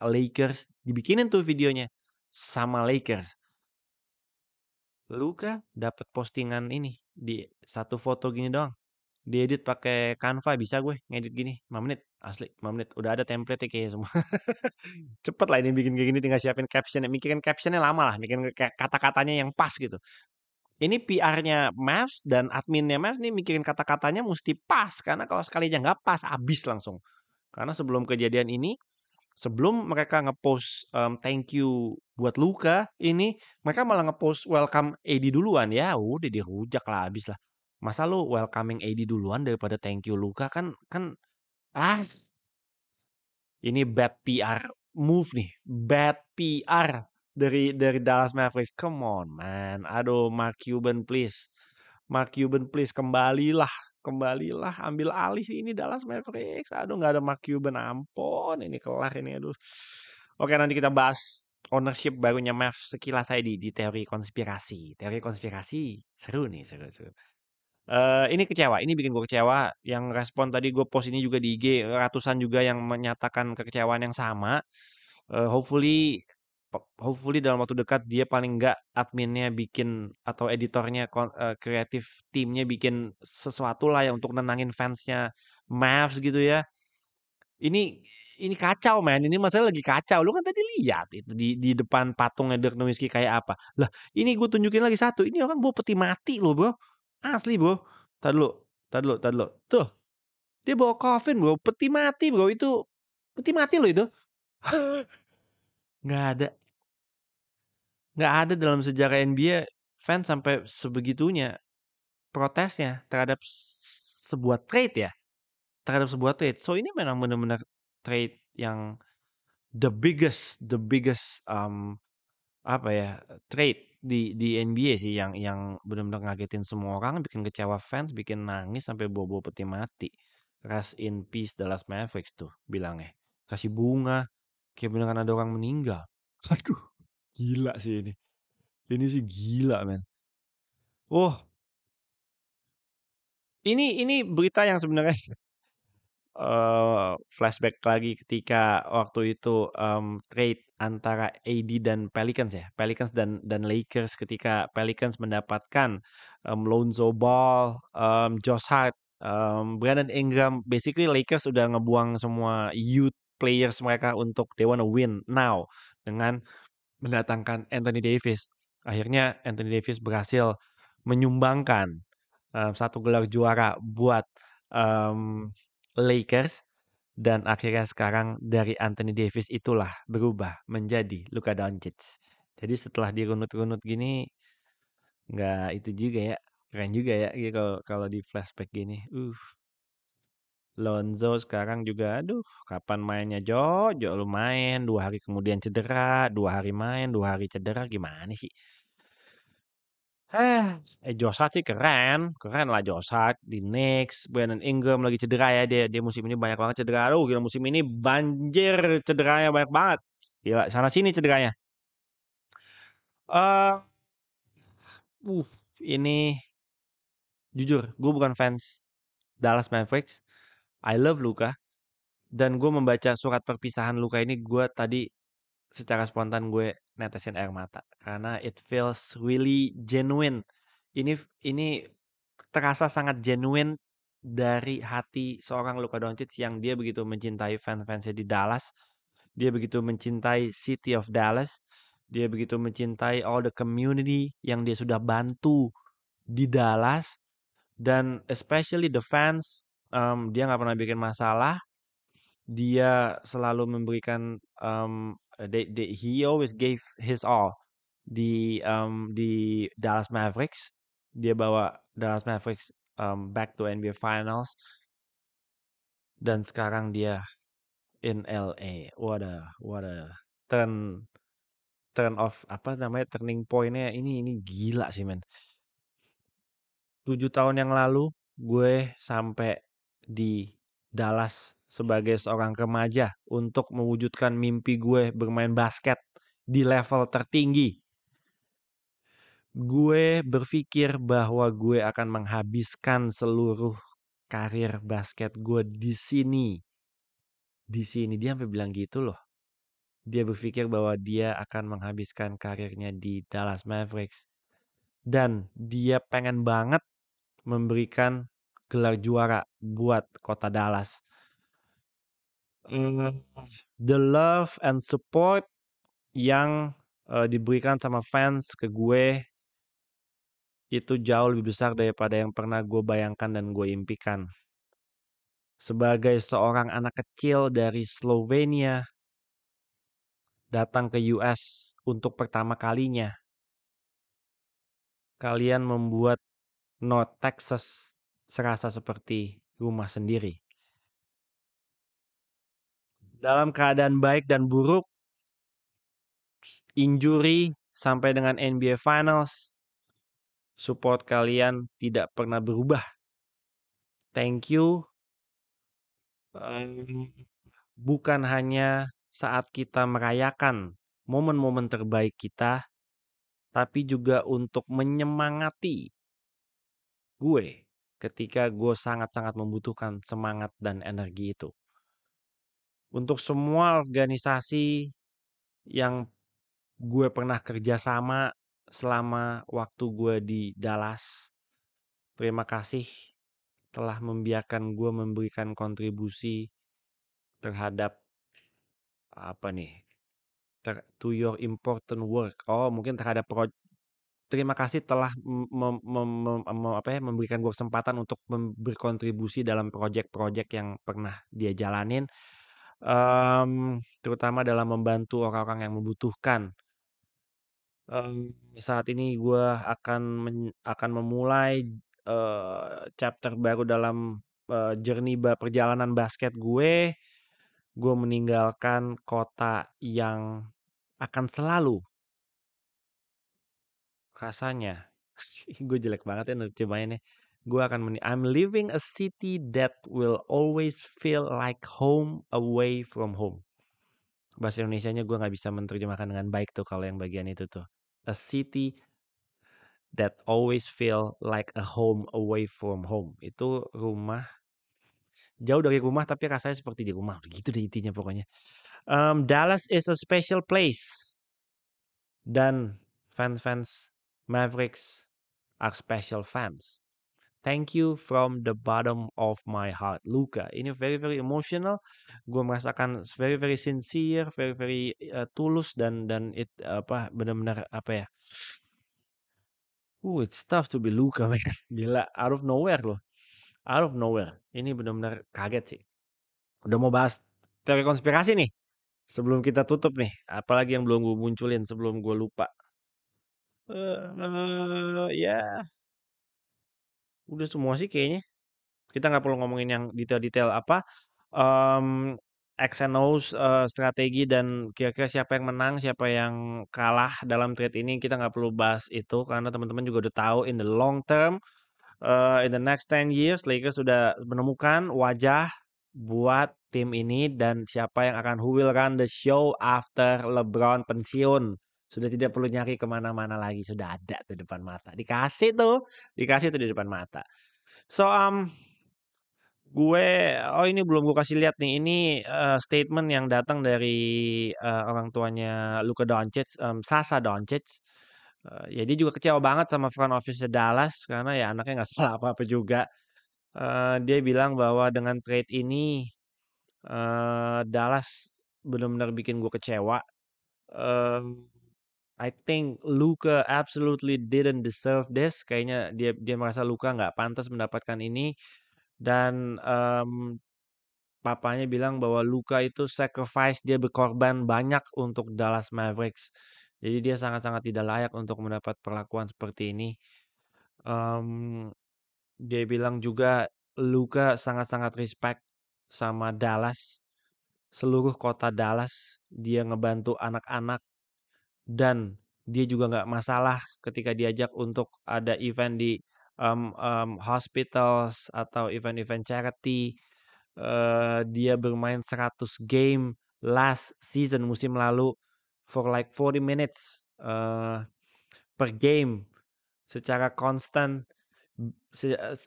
Lakers. Dibikinin tuh videonya sama Lakers. Luka dapat postingan ini di satu foto gini doang. Diedit pakai Canva bisa gue ngedit gini 5 menit asli 5 menit udah ada template kayaknya semua. Cepet lah ini bikin kayak gini tinggal siapin caption, mikirin captionnya lama lah, mikirin kayak kata-katanya yang pas gitu. Ini PR-nya Mavs dan adminnya Mavs nih mikirin kata-katanya mesti pas karena kalau sekalinya nggak pas abis langsung. Karena sebelum kejadian ini, sebelum mereka ngepost thank you buat Luka ini, mereka malah ngepost welcome AD duluan ya udah dirujak lah abis lah. Masa lu welcoming AD duluan daripada thank you Luka kan kan ah ini bad PR move nih, bad PR dari Dallas Mavericks. Come on man, aduh Mark Cuban please, Mark Cuban please kembalilah, kembalilah ambil alih ini Dallas Mavericks. Aduh nggak ada Mark Cuban ampun, ini kelar ini aduh. Oke nanti kita bahas ownership barunya Mavs sekilas saya di teori konspirasi. Teori konspirasi seru nih seru. Ini kecewa, ini bikin gue kecewa, yang respon tadi gue post ini juga di IG, ratusan juga yang menyatakan kekecewaan yang sama. Hopefully hopefully dalam waktu dekat dia paling enggak adminnya bikin atau editornya kreatif timnya bikin sesuatu lah ya untuk nenangin fansnya Mavs gitu ya. Ini ini kacau man, ini masalah lagi kacau. Lu kan tadi lihat itu di depan patungnya Dirk Nowitzki kayak apa. Lah, ini gue tunjukin lagi satu. Ini orang bawa peti mati loh, Bro. Asli, Bro. Tadi lo. Tuh, dia bawa coffin, Bro. Peti mati, Bro. Itu peti mati loh itu. Nggak ada. Nggak ada dalam sejarah NBA fans sampai sebegitunya protesnya terhadap sebuah trade ya. Terhadap sebuah trade. So ini memang benar-benar trade yang the biggest apa ya, trade di NBA sih yang benar-benar ngagetin semua orang, bikin kecewa fans, bikin nangis sampai bawa-bawa peti mati. Rest in peace Dallas Mavericks tuh bilangnya. Kasih bunga, kayak beneran ada orang meninggal. Aduh, gila sih ini. Ini sih gila, men. Oh, ini berita yang sebenarnya flashback lagi ketika waktu itu, trade antara AD dan Pelicans ya, Pelicans dan Lakers ketika Pelicans mendapatkan, Lonzo Ball, Josh Hart, Brandon Ingram, basically Lakers udah ngebuang semua youth players mereka untuk they wanna win now dengan mendatangkan Anthony Davis. Akhirnya Anthony Davis berhasil menyumbangkan, 1 gelar juara buat, mmm, Lakers dan akhirnya sekarang dari Anthony Davis itulah berubah menjadi Luka Doncic. Jadi setelah dirunut-runut gini, nggak itu juga ya, keren juga ya gitu kalau kalau di flashback gini. Lonzo sekarang juga aduh kapan mainnya Jojo lu main 2 hari kemudian cedera, 2 hari main, 2 hari cedera gimana sih? Josh Hart sih keren, keren lah Josh Hart di Knicks, Brandon Ingram lagi cedera ya dia dia musim ini banyak banget cedera. Aduh gila musim ini banjir cederanya banyak banget. Gila sana sini cederanya. Eh, ini jujur gue bukan fans Dallas Mavericks. I love Luka dan gue membaca surat perpisahan Luka ini gue tadi secara spontan gue netesin air mata karena it feels really genuine. Ini terasa sangat genuine dari hati seorang Luka Doncic yang dia begitu mencintai fans-fansnya di Dallas. Dia begitu mencintai City of Dallas. Dia begitu mencintai all the community yang dia sudah bantu di Dallas dan especially the fans. Dia nggak pernah bikin masalah. Dia selalu memberikan he always gave his all di Dallas Mavericks. Dia bawa Dallas Mavericks back to NBA Finals dan sekarang dia in LA. What a turn turn off apa namanya turning pointnya ini gila sih men. 7 tahun yang lalu gue sampai di Dallas sebagai seorang remaja untuk mewujudkan mimpi gue bermain basket di level tertinggi. Gue berpikir bahwa gue akan menghabiskan seluruh karir basket gue di sini. Di sini dia sampai bilang gitu loh. Dia berpikir bahwa dia akan menghabiskan karirnya di Dallas Mavericks dan dia pengen banget memberikan gelar juara buat kota Dallas. Mm, The love and support yang diberikan sama fans ke gue itu jauh lebih besar daripada yang pernah gue bayangkan dan gue impikan. Sebagai seorang anak kecil dari Slovenia datang ke US untuk pertama kalinya, kalian membuat North Texas serasa seperti rumah sendiri. Dalam keadaan baik dan buruk, injury sampai dengan NBA Finals, support kalian tidak pernah berubah. Thank you. Bukan hanya saat kita merayakan momen-momen terbaik kita, tapi juga untuk menyemangati gue ketika gue sangat-sangat membutuhkan semangat dan energi itu. Untuk semua organisasi yang gue pernah kerjasama selama waktu gue di Dallas, terima kasih telah membiarkan gue memberikan kontribusi terhadap apa nih, to your important work. Oh, mungkin terhadap terima kasih telah memberikan gue kesempatan untuk berkontribusi dalam proyek-proyek yang pernah dia jalanin, terutama dalam membantu orang-orang yang membutuhkan. Saat ini gue akan memulai chapter baru dalam journey perjalanan basket gue. gue meninggalkan kota yang akan selalu rasanya gue jelek banget ya nerjemahinnya. I'm living a city that will always feel like home away from home. Bahasa Indonesianya gue nggak bisa menerjemahkan dengan baik tuh kalau yang bagian itu tuh. A city that always feel like a home away from home. Itu rumah jauh dari rumah tapi rasanya seperti di rumah. Gitu deh intinya pokoknya. Dallas is a special place. Dan fans-fans Mavericks are special fans. Thank you from the bottom of my heart, Luka. Ini very very emotional. Gue merasakan very very sincere, very very tulus dan benar-benar apa ya? It's tough to be Luka, man. Gila, out of nowhere loh. Out of nowhere. Ini benar-benar kaget sih. Udah mau bahas teori konspirasi nih. Sebelum kita tutup nih, apalagi yang belum gue munculin sebelum gue lupa. Ya, udah semua sih kayaknya. Kita nggak perlu ngomongin yang detail-detail apa, mmm, X and O's, strategi dan kira-kira siapa yang menang, siapa yang kalah dalam trade ini, kita nggak perlu bahas itu karena teman-teman juga udah tahu in the long term, in the next 10 years Lakers sudah menemukan wajah buat tim ini dan siapa yang akan who will run the show after LeBron pensiun. Sudah tidak perlu nyari kemana mana lagi, sudah ada tuh depan mata. Dikasih tuh di depan mata. So, ini belum gue kasih lihat nih, ini statement yang datang dari orang tuanya Luka Doncic, Sasa Doncic. Ya dia juga kecewa banget sama front office Dallas karena ya anaknya nggak salah apa-apa juga. Dia bilang bahwa dengan trade ini Dallas benar-benar bikin gue kecewa. I think Luka absolutely didn't deserve this. Kayaknya dia merasa Luka nggak pantas mendapatkan ini dan papanya bilang bahwa Luka itu sacrifice, dia berkorban banyak untuk Dallas Mavericks. Jadi dia sangat-sangat tidak layak untuk mendapat perlakuan seperti ini. Dia bilang juga Luka sangat-sangat respect sama Dallas, seluruh kota Dallas. Dia ngebantu anak-anak dan dia juga nggak masalah ketika diajak untuk ada event di hospitals atau event-event charity. Dia bermain 100 game last season musim lalu for like 40 minutes per game secara konstan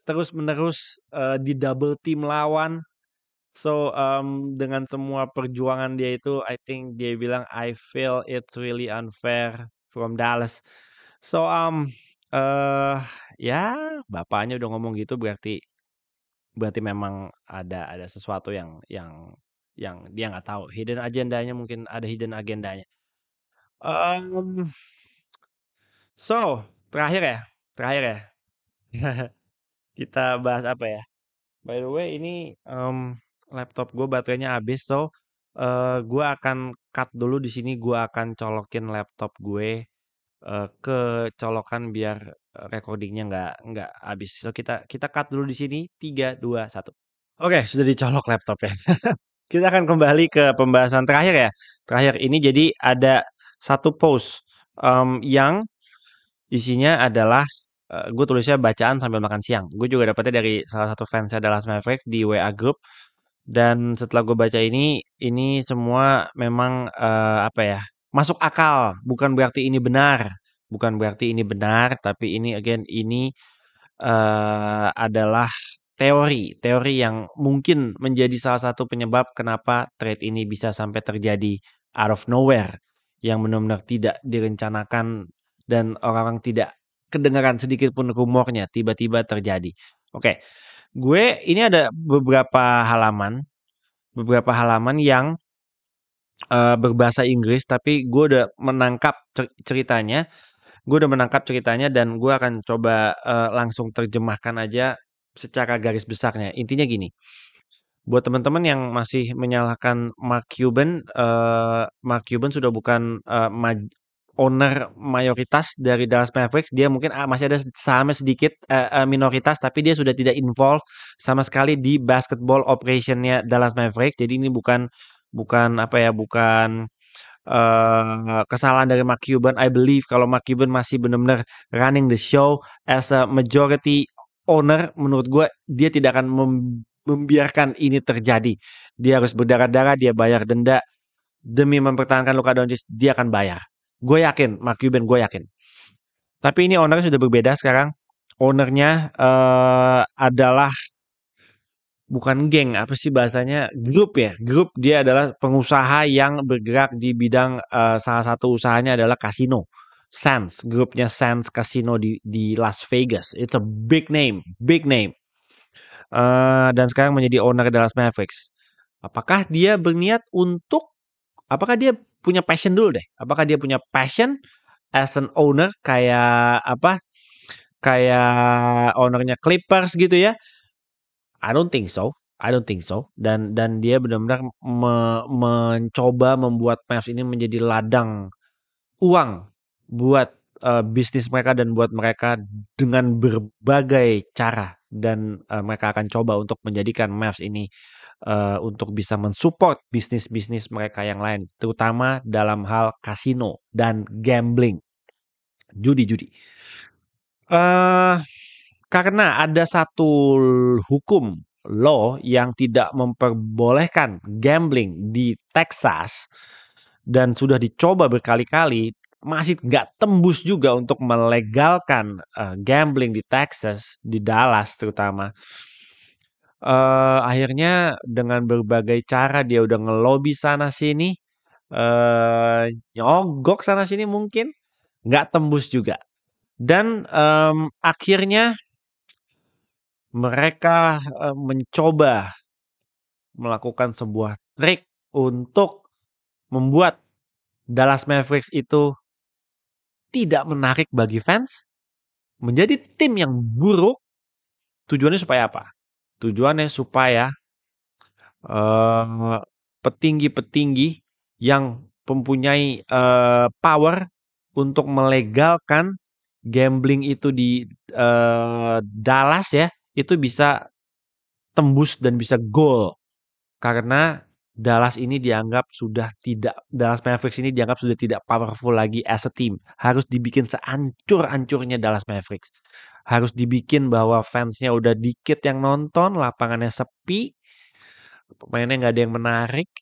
terus menerus di double team lawan. So dengan semua perjuangan dia itu, I think dia bilang I feel it's really unfair from Dallas. So ya bapaknya udah ngomong gitu berarti memang ada sesuatu yang dia nggak tahu, hidden agendanya, mungkin ada hidden agendanya. So terakhir ya kita bahas apa ya? By the way ini laptop gue baterainya habis, so gue akan cut dulu di sini. Gue akan colokin laptop gue ke colokan biar recordingnya nggak habis. So kita cut dulu di sini. 3, 2, 1. Oke, sudah dicolok laptopnya. Kita akan kembali ke pembahasan terakhir ya. Terakhir ini jadi ada satu post yang isinya adalah gue tulisnya bacaan sambil makan siang. Gue juga dapetnya dari salah satu fansnya Dallas Mavericks di WA group. Dan setelah gue baca ini semua memang apa ya, masuk akal. Bukan berarti ini benar, bukan berarti ini benar, tapi ini again ini adalah teori yang mungkin menjadi salah satu penyebab kenapa trade ini bisa sampai terjadi out of nowhere, yang benar-benar tidak direncanakan dan orang-orang tidak kedengaran sedikit pun rumornya tiba-tiba terjadi. Oke, gue ini ada beberapa halaman yang berbahasa Inggris, tapi gue udah menangkap ceritanya. Gue udah menangkap ceritanya dan gue akan coba langsung terjemahkan aja secara garis besarnya. Intinya gini, buat teman-teman yang masih menyalahkan Mark Cuban sudah bukan owner mayoritas dari Dallas Mavericks. Dia mungkin masih ada sahamnya sedikit, minoritas, tapi dia sudah tidak involved sama sekali di basketball operationnya Dallas Mavericks. Jadi ini bukan bukan apa ya, bukan kesalahan dari Mark Cuban. I believe kalau Mark Cuban masih benar-benar running the show as a majority owner, menurut gue dia tidak akan membiarkan ini terjadi. Dia harus berdarah-darah, dia bayar denda demi mempertahankan Luka Doncic, dia akan bayar. Gue yakin, Mark Cuban, gue yakin. Tapi ini ownernya sudah berbeda sekarang. Ownernya adalah bukan geng, apa sih bahasanya? Grup ya. Grup dia adalah pengusaha yang bergerak di bidang salah satu usahanya adalah kasino. Sands, grupnya Sands Casino di Las Vegas. It's a big name, big name. Dan sekarang menjadi owner Dallas Mavericks. Apakah dia berniat untuk apakah dia punya passion dulu deh? Apakah dia punya passion as an owner kayak apa? Kayak ownernya Clippers gitu ya? I don't think so. I don't think so. Dan dia benar-benar mencoba membuat Mavs ini menjadi ladang uang buat bisnis mereka dan buat mereka dengan berbagai cara dan mereka akan coba untuk menjadikan Mavs ini untuk bisa mensupport bisnis-bisnis mereka yang lain, terutama dalam hal kasino dan gambling, judi-judi. eh karena ada satu hukum law yang tidak memperbolehkan gambling di Texas dan sudah dicoba berkali-kali, masih nggak tembus juga untuk melegalkan gambling di Texas, di Dallas terutama. Akhirnya dengan berbagai cara dia udah ngelobi sana sini, nyogok sana sini mungkin, nggak tembus juga. Dan akhirnya mereka mencoba melakukan sebuah trik untuk membuat Dallas Mavericks itu tidak menarik bagi fans, menjadi tim yang buruk. Tujuannya supaya apa? Tujuannya supaya petinggi-petinggi yang mempunyai power untuk melegalkan gambling itu di Dallas ya, itu bisa tembus dan bisa gol karena Dallas Mavericks ini dianggap sudah tidak powerful lagi as a team. Harus dibikin seancur-ancurnya Dallas Mavericks. Harus dibikin bahwa fansnya udah dikit yang nonton, lapangannya sepi, pemainnya nggak ada yang menarik,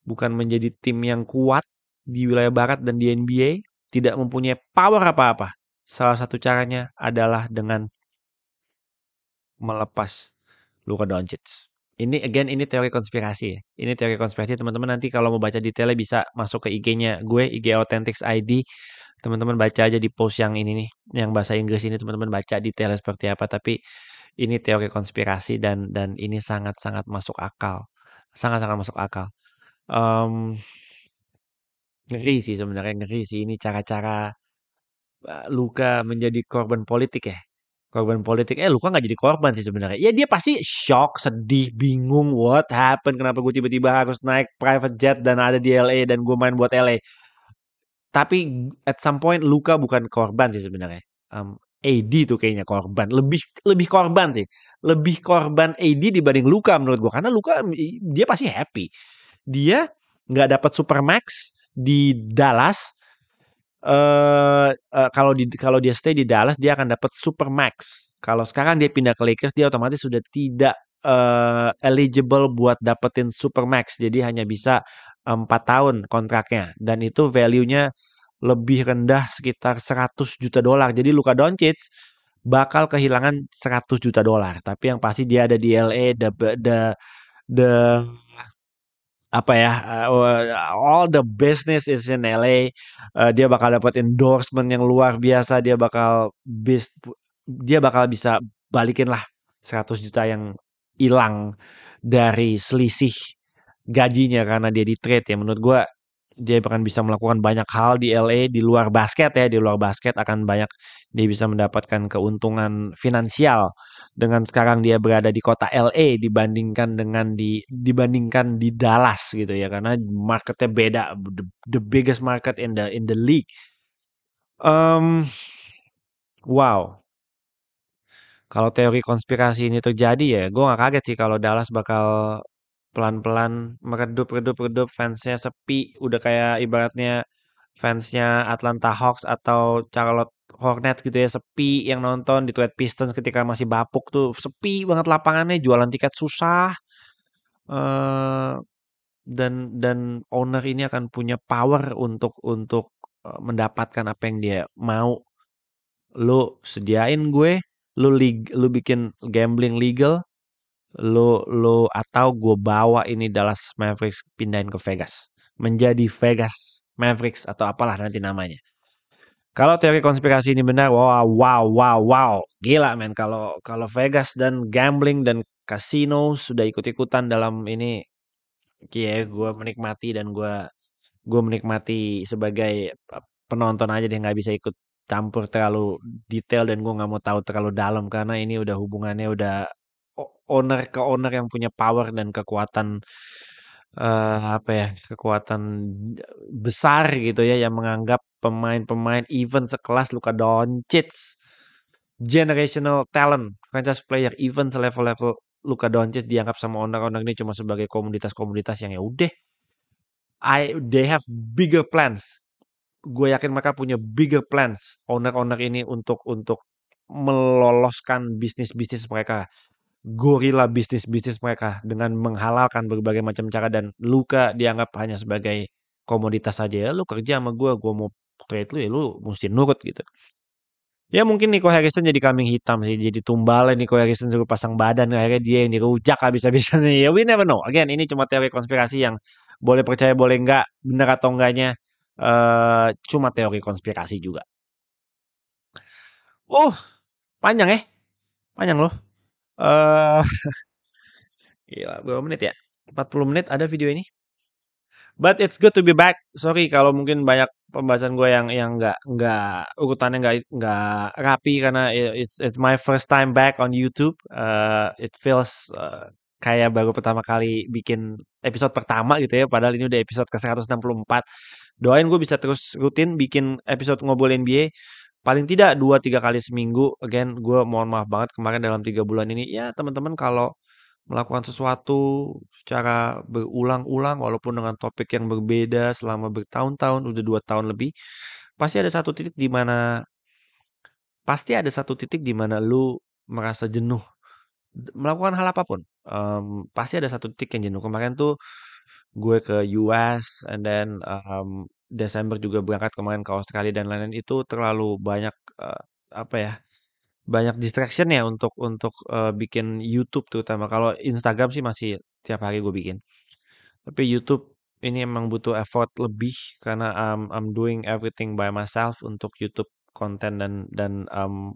bukan menjadi tim yang kuat di wilayah barat dan di NBA, tidak mempunyai power apa-apa. Salah satu caranya adalah dengan melepas Luka Doncic. Ini teori konspirasi ya. Ini teori konspirasi teman-teman, nanti kalau mau baca detailnya bisa masuk ke IG-nya gue, IG Authentics ID. Teman-teman baca aja di post yang ini nih, yang bahasa Inggris ini, teman-teman baca detailnya seperti apa. Tapi ini teori konspirasi dan ini sangat-sangat masuk akal. Sangat-sangat masuk akal. Em, ngeri sih sebenarnya, ngeri sih ini cara-cara Luka menjadi korban politik ya. Korban politik. Luka nggak jadi korban sih sebenarnya. Ya dia pasti shock, sedih, bingung, what happened, kenapa gue tiba-tiba harus naik private jet dan ada di LA dan gue main buat LA. Tapi at some point Luka bukan korban sih sebenarnya. AD tuh kayaknya korban. Lebih lebih korban sih. Lebih korban AD dibanding Luka menurut gue. Karena Luka dia pasti happy. Dia nggak dapat supermax di Dallas. Kalau dia stay di Dallas dia akan dapat supermax. Kalau sekarang dia pindah ke Lakers dia otomatis sudah tidak eligible buat dapetin supermax. Jadi hanya bisa 4 tahun kontraknya dan itu value-nya lebih rendah sekitar 100 juta dolar. Jadi Luka Doncic bakal kehilangan 100 juta dolar. Tapi yang pasti dia ada di LA, the apa ya, all the business is in LA. Dia bakal dapat endorsement yang luar biasa, dia bakal bisa balikin lah 100 juta yang hilang dari selisih gajinya karena dia di trade ya. Menurut gua dia akan bisa melakukan banyak hal di LA di luar basket ya, di luar basket akan banyak dia bisa mendapatkan keuntungan finansial dengan sekarang dia berada di kota LA dibandingkan di Dallas gitu ya, karena marketnya beda, the biggest market in the league. Wow, kalau teori konspirasi ini terjadi ya gue nggak kaget sih kalau Dallas bakal pelan-pelan meredup-redup-redup, fansnya sepi, udah kayak ibaratnya fansnya Atlanta Hawks atau Charlotte Hornets gitu ya, sepi yang nonton. Detroit Pistons ketika masih bapuk tuh sepi banget lapangannya, jualan tiket susah. eh dan owner ini akan punya power untuk mendapatkan apa yang dia mau. Lu sediain gue, lu bikin gambling legal, lu atau gue bawa ini Dallas Mavericks pindahin ke Vegas, menjadi Vegas Mavericks atau apalah nanti namanya. Kalau teori konspirasi ini benar, wow, wow, wow, wow, gila men. Kalau kalau Vegas dan gambling dan kasino sudah ikut-ikutan dalam ini, ya gue menikmati dan gue menikmati sebagai penonton aja deh, nggak bisa ikut campur terlalu detail dan gue nggak mau tahu terlalu dalam karena ini udah hubungannya udah owner ke owner yang punya power dan kekuatan, apa ya, kekuatan besar gitu ya, yang menganggap pemain-pemain even sekelas Luka Doncic, generational talent, franchise player, even selevel-level Luka Doncic dianggap sama owner-owner ini cuma sebagai komoditas-komoditas yang ya udah, they have bigger plans. Gue yakin mereka punya bigger plans, owner-owner ini untuk meloloskan bisnis-bisnis mereka, gorila bisnis-bisnis mereka dengan menghalalkan berbagai macam cara dan Luka dianggap hanya sebagai komoditas saja. Ya lu kerja sama gue mau trade lu ya lu mesti nurut gitu. Ya mungkin Nico Harrison jadi kambing hitam sih, jadi tumbalnya Nico Harrison suruh pasang badan, akhirnya dia yang dirujak habis-habisan. Ya we never know. Again, ini cuma teori konspirasi yang boleh percaya boleh enggak, benar atau enggaknya cuma teori konspirasi juga. Oh, panjang ya? Panjang loh. Eh, gila, berapa menit ya? 40 menit ada video ini. But it's good to be back. Sorry kalau mungkin banyak pembahasan gue yang nggak urutannya nggak rapi karena it's my first time back on YouTube. It feels kayak baru pertama kali bikin episode pertama gitu ya. Padahal ini udah episode ke 164. Doain gue bisa terus rutin bikin episode ngobrol NBA. Paling tidak 2-3 kali seminggu. Again, gue mohon maaf banget kemarin dalam 3 bulan ini. Ya teman-teman kalau melakukan sesuatu secara berulang-ulang walaupun dengan topik yang berbeda selama bertahun-tahun, udah 2 tahun lebih, pasti ada satu titik di mana lu merasa jenuh melakukan hal apapun. Pasti ada satu titik yang jenuh. Kemarin tuh gue ke US and then Desember juga berangkat kemarin ke Australia dan lain-lain itu terlalu banyak apa ya? Banyak distraction ya untuk bikin YouTube terutama. Kalau Instagram sih masih tiap hari gue bikin. Tapi YouTube ini emang butuh effort lebih karena I'm doing everything by myself untuk YouTube konten dan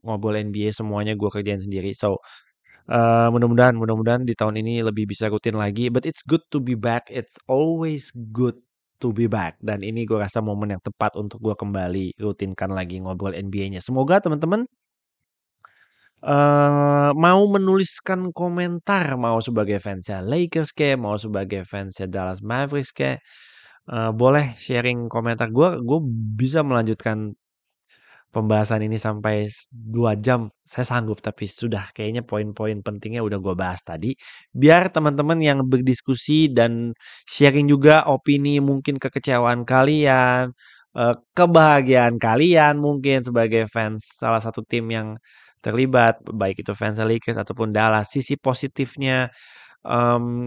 ngobrol NBA semuanya gue kerjain sendiri. So mudah-mudahan di tahun ini lebih bisa rutin lagi. But it's good to be back. It's always good to be back. Dan ini gue rasa momen yang tepat untuk gue kembali rutinkan lagi ngobrol NBA-nya. Semoga teman-teman mau menuliskan komentar, mau sebagai fansnya Lakers kek, mau sebagai fansnya Dallas Mavericks kek, boleh sharing komentar. Gue bisa melanjutkan pembahasan ini sampai 2 jam, saya sanggup, tapi sudah kayaknya poin-poin pentingnya udah gue bahas tadi. Biar teman-teman yang berdiskusi dan sharing juga opini mungkin kekecewaan kalian, kebahagiaan kalian mungkin sebagai fans salah satu tim yang terlibat, baik itu fans Lakers ataupun Dallas, sisi positifnya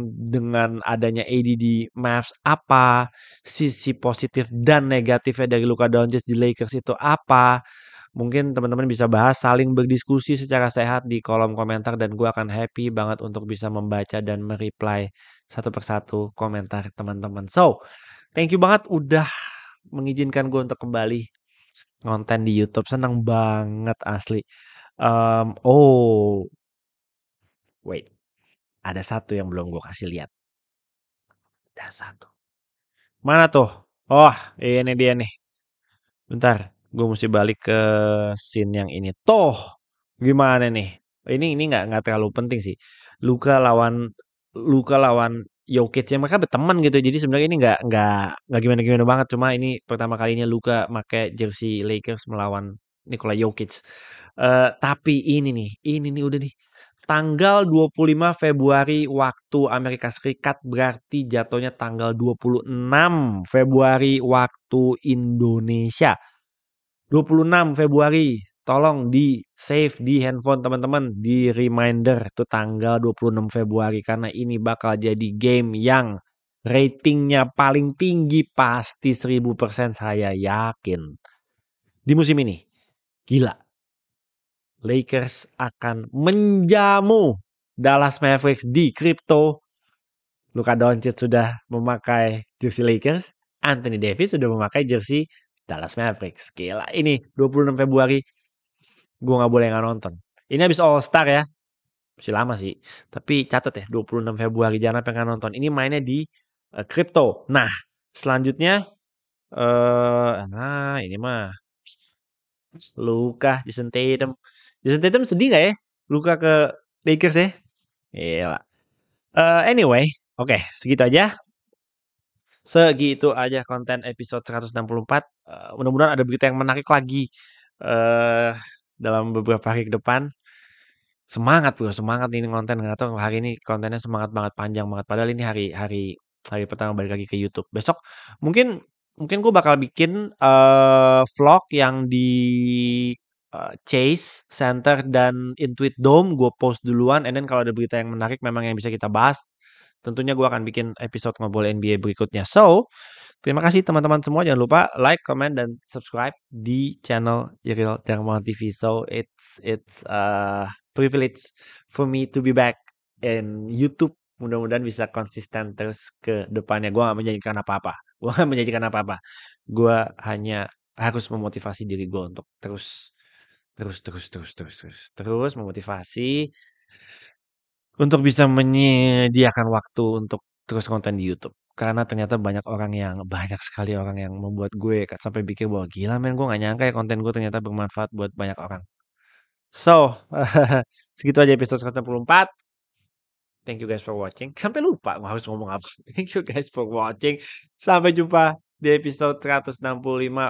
dengan adanya AD di Mavs apa, sisi positif dan negatifnya dari Luka Doncic di Lakers itu apa. Mungkin teman-teman bisa bahas, saling berdiskusi secara sehat di kolom komentar dan gue akan happy banget untuk bisa membaca dan mereply satu persatu komentar teman-teman. So, thank you banget udah mengizinkan gue untuk kembali ngonten di YouTube. Senang banget asli. Oh, wait. Ada satu yang belum gue kasih lihat. Ada satu. Mana tuh? Oh, ini dia nih. Bentar, gue mesti balik ke scene yang ini. Toh, gimana nih? Ini nggak terlalu penting sih. Luka lawan Luka lawan Jokic ya mereka berteman gitu. Jadi sebenarnya ini nggak gimana-gimana banget. Cuma ini pertama kalinya Luka pakai jersey Lakers melawan Nikola Jokic. Tapi ini nih udah nih. tanggal 25 Februari waktu Amerika Serikat, berarti jatuhnya tanggal 26 Februari waktu Indonesia. 26 Februari, tolong di save di handphone teman-teman, di reminder itu tanggal 26 Februari karena ini bakal jadi game yang ratingnya paling tinggi, pasti 1000% saya yakin. Di musim ini, gila. Lakers akan menjamu Dallas Mavericks di kripto. Luka Doncic sudah memakai jersey Lakers, Anthony Davis sudah memakai jersey Dallas Mavericks. Gila, ini 26 Februari gue nggak boleh nggak nonton. Ini habis All Star ya, masih lama sih. Tapi catat ya, 26 Februari jangan sampai nggak nonton. Ini mainnya di kripto. Nah, selanjutnya ini mah Luka, Jason Tatum. Jason Tatum sedih nggak ya? Luka ke Lakers ya? Gila. Anyway, oke, segitu aja. Segitu aja konten episode 164. Mudah-mudahan ada berita yang menarik lagi dalam beberapa hari ke depan. Semangat bro, semangat ini konten. Nggak tahu hari ini kontennya semangat banget, panjang banget. Padahal ini hari pertama balik lagi ke YouTube. Besok mungkin gue bakal bikin vlog yang di Chase Center dan Intuit Dome. Gue post duluan, and then kalau ada berita yang menarik memang yang bisa kita bahas, tentunya gue akan bikin episode ngobrol NBA berikutnya. So, terima kasih teman-teman semua. Jangan lupa like, comment, dan subscribe di channel Iril Darmawan TV. So, it's privilege for me to be back in YouTube. Mudah-mudahan bisa konsisten terus ke depannya. Gue gak menjanjikan apa-apa. Gue hanya harus memotivasi diri gue untuk terus memotivasi untuk bisa menyediakan waktu untuk terus konten di YouTube. Karena ternyata banyak sekali orang yang membuat gue sampai pikir bahwa gila men, gue gak nyangka ya konten gue ternyata bermanfaat buat banyak orang. So, segitu aja episode 164. Thank you guys for watching. Sampai lupa gue harus ngomong apa. Thank you guys for watching. Sampai jumpa di episode 165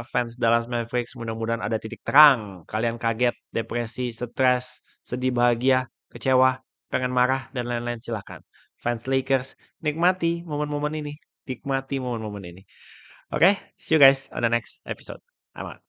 fans Dallas Mavericks. Mudah-mudahan ada titik terang. Kalian kaget, depresi, stres, sedih, bahagia, kecewa, pengen marah, dan lain-lain, silahkan. Fans Lakers, nikmati momen-momen ini. Nikmati momen-momen ini. Oke, see you guys on the next episode. I'm out.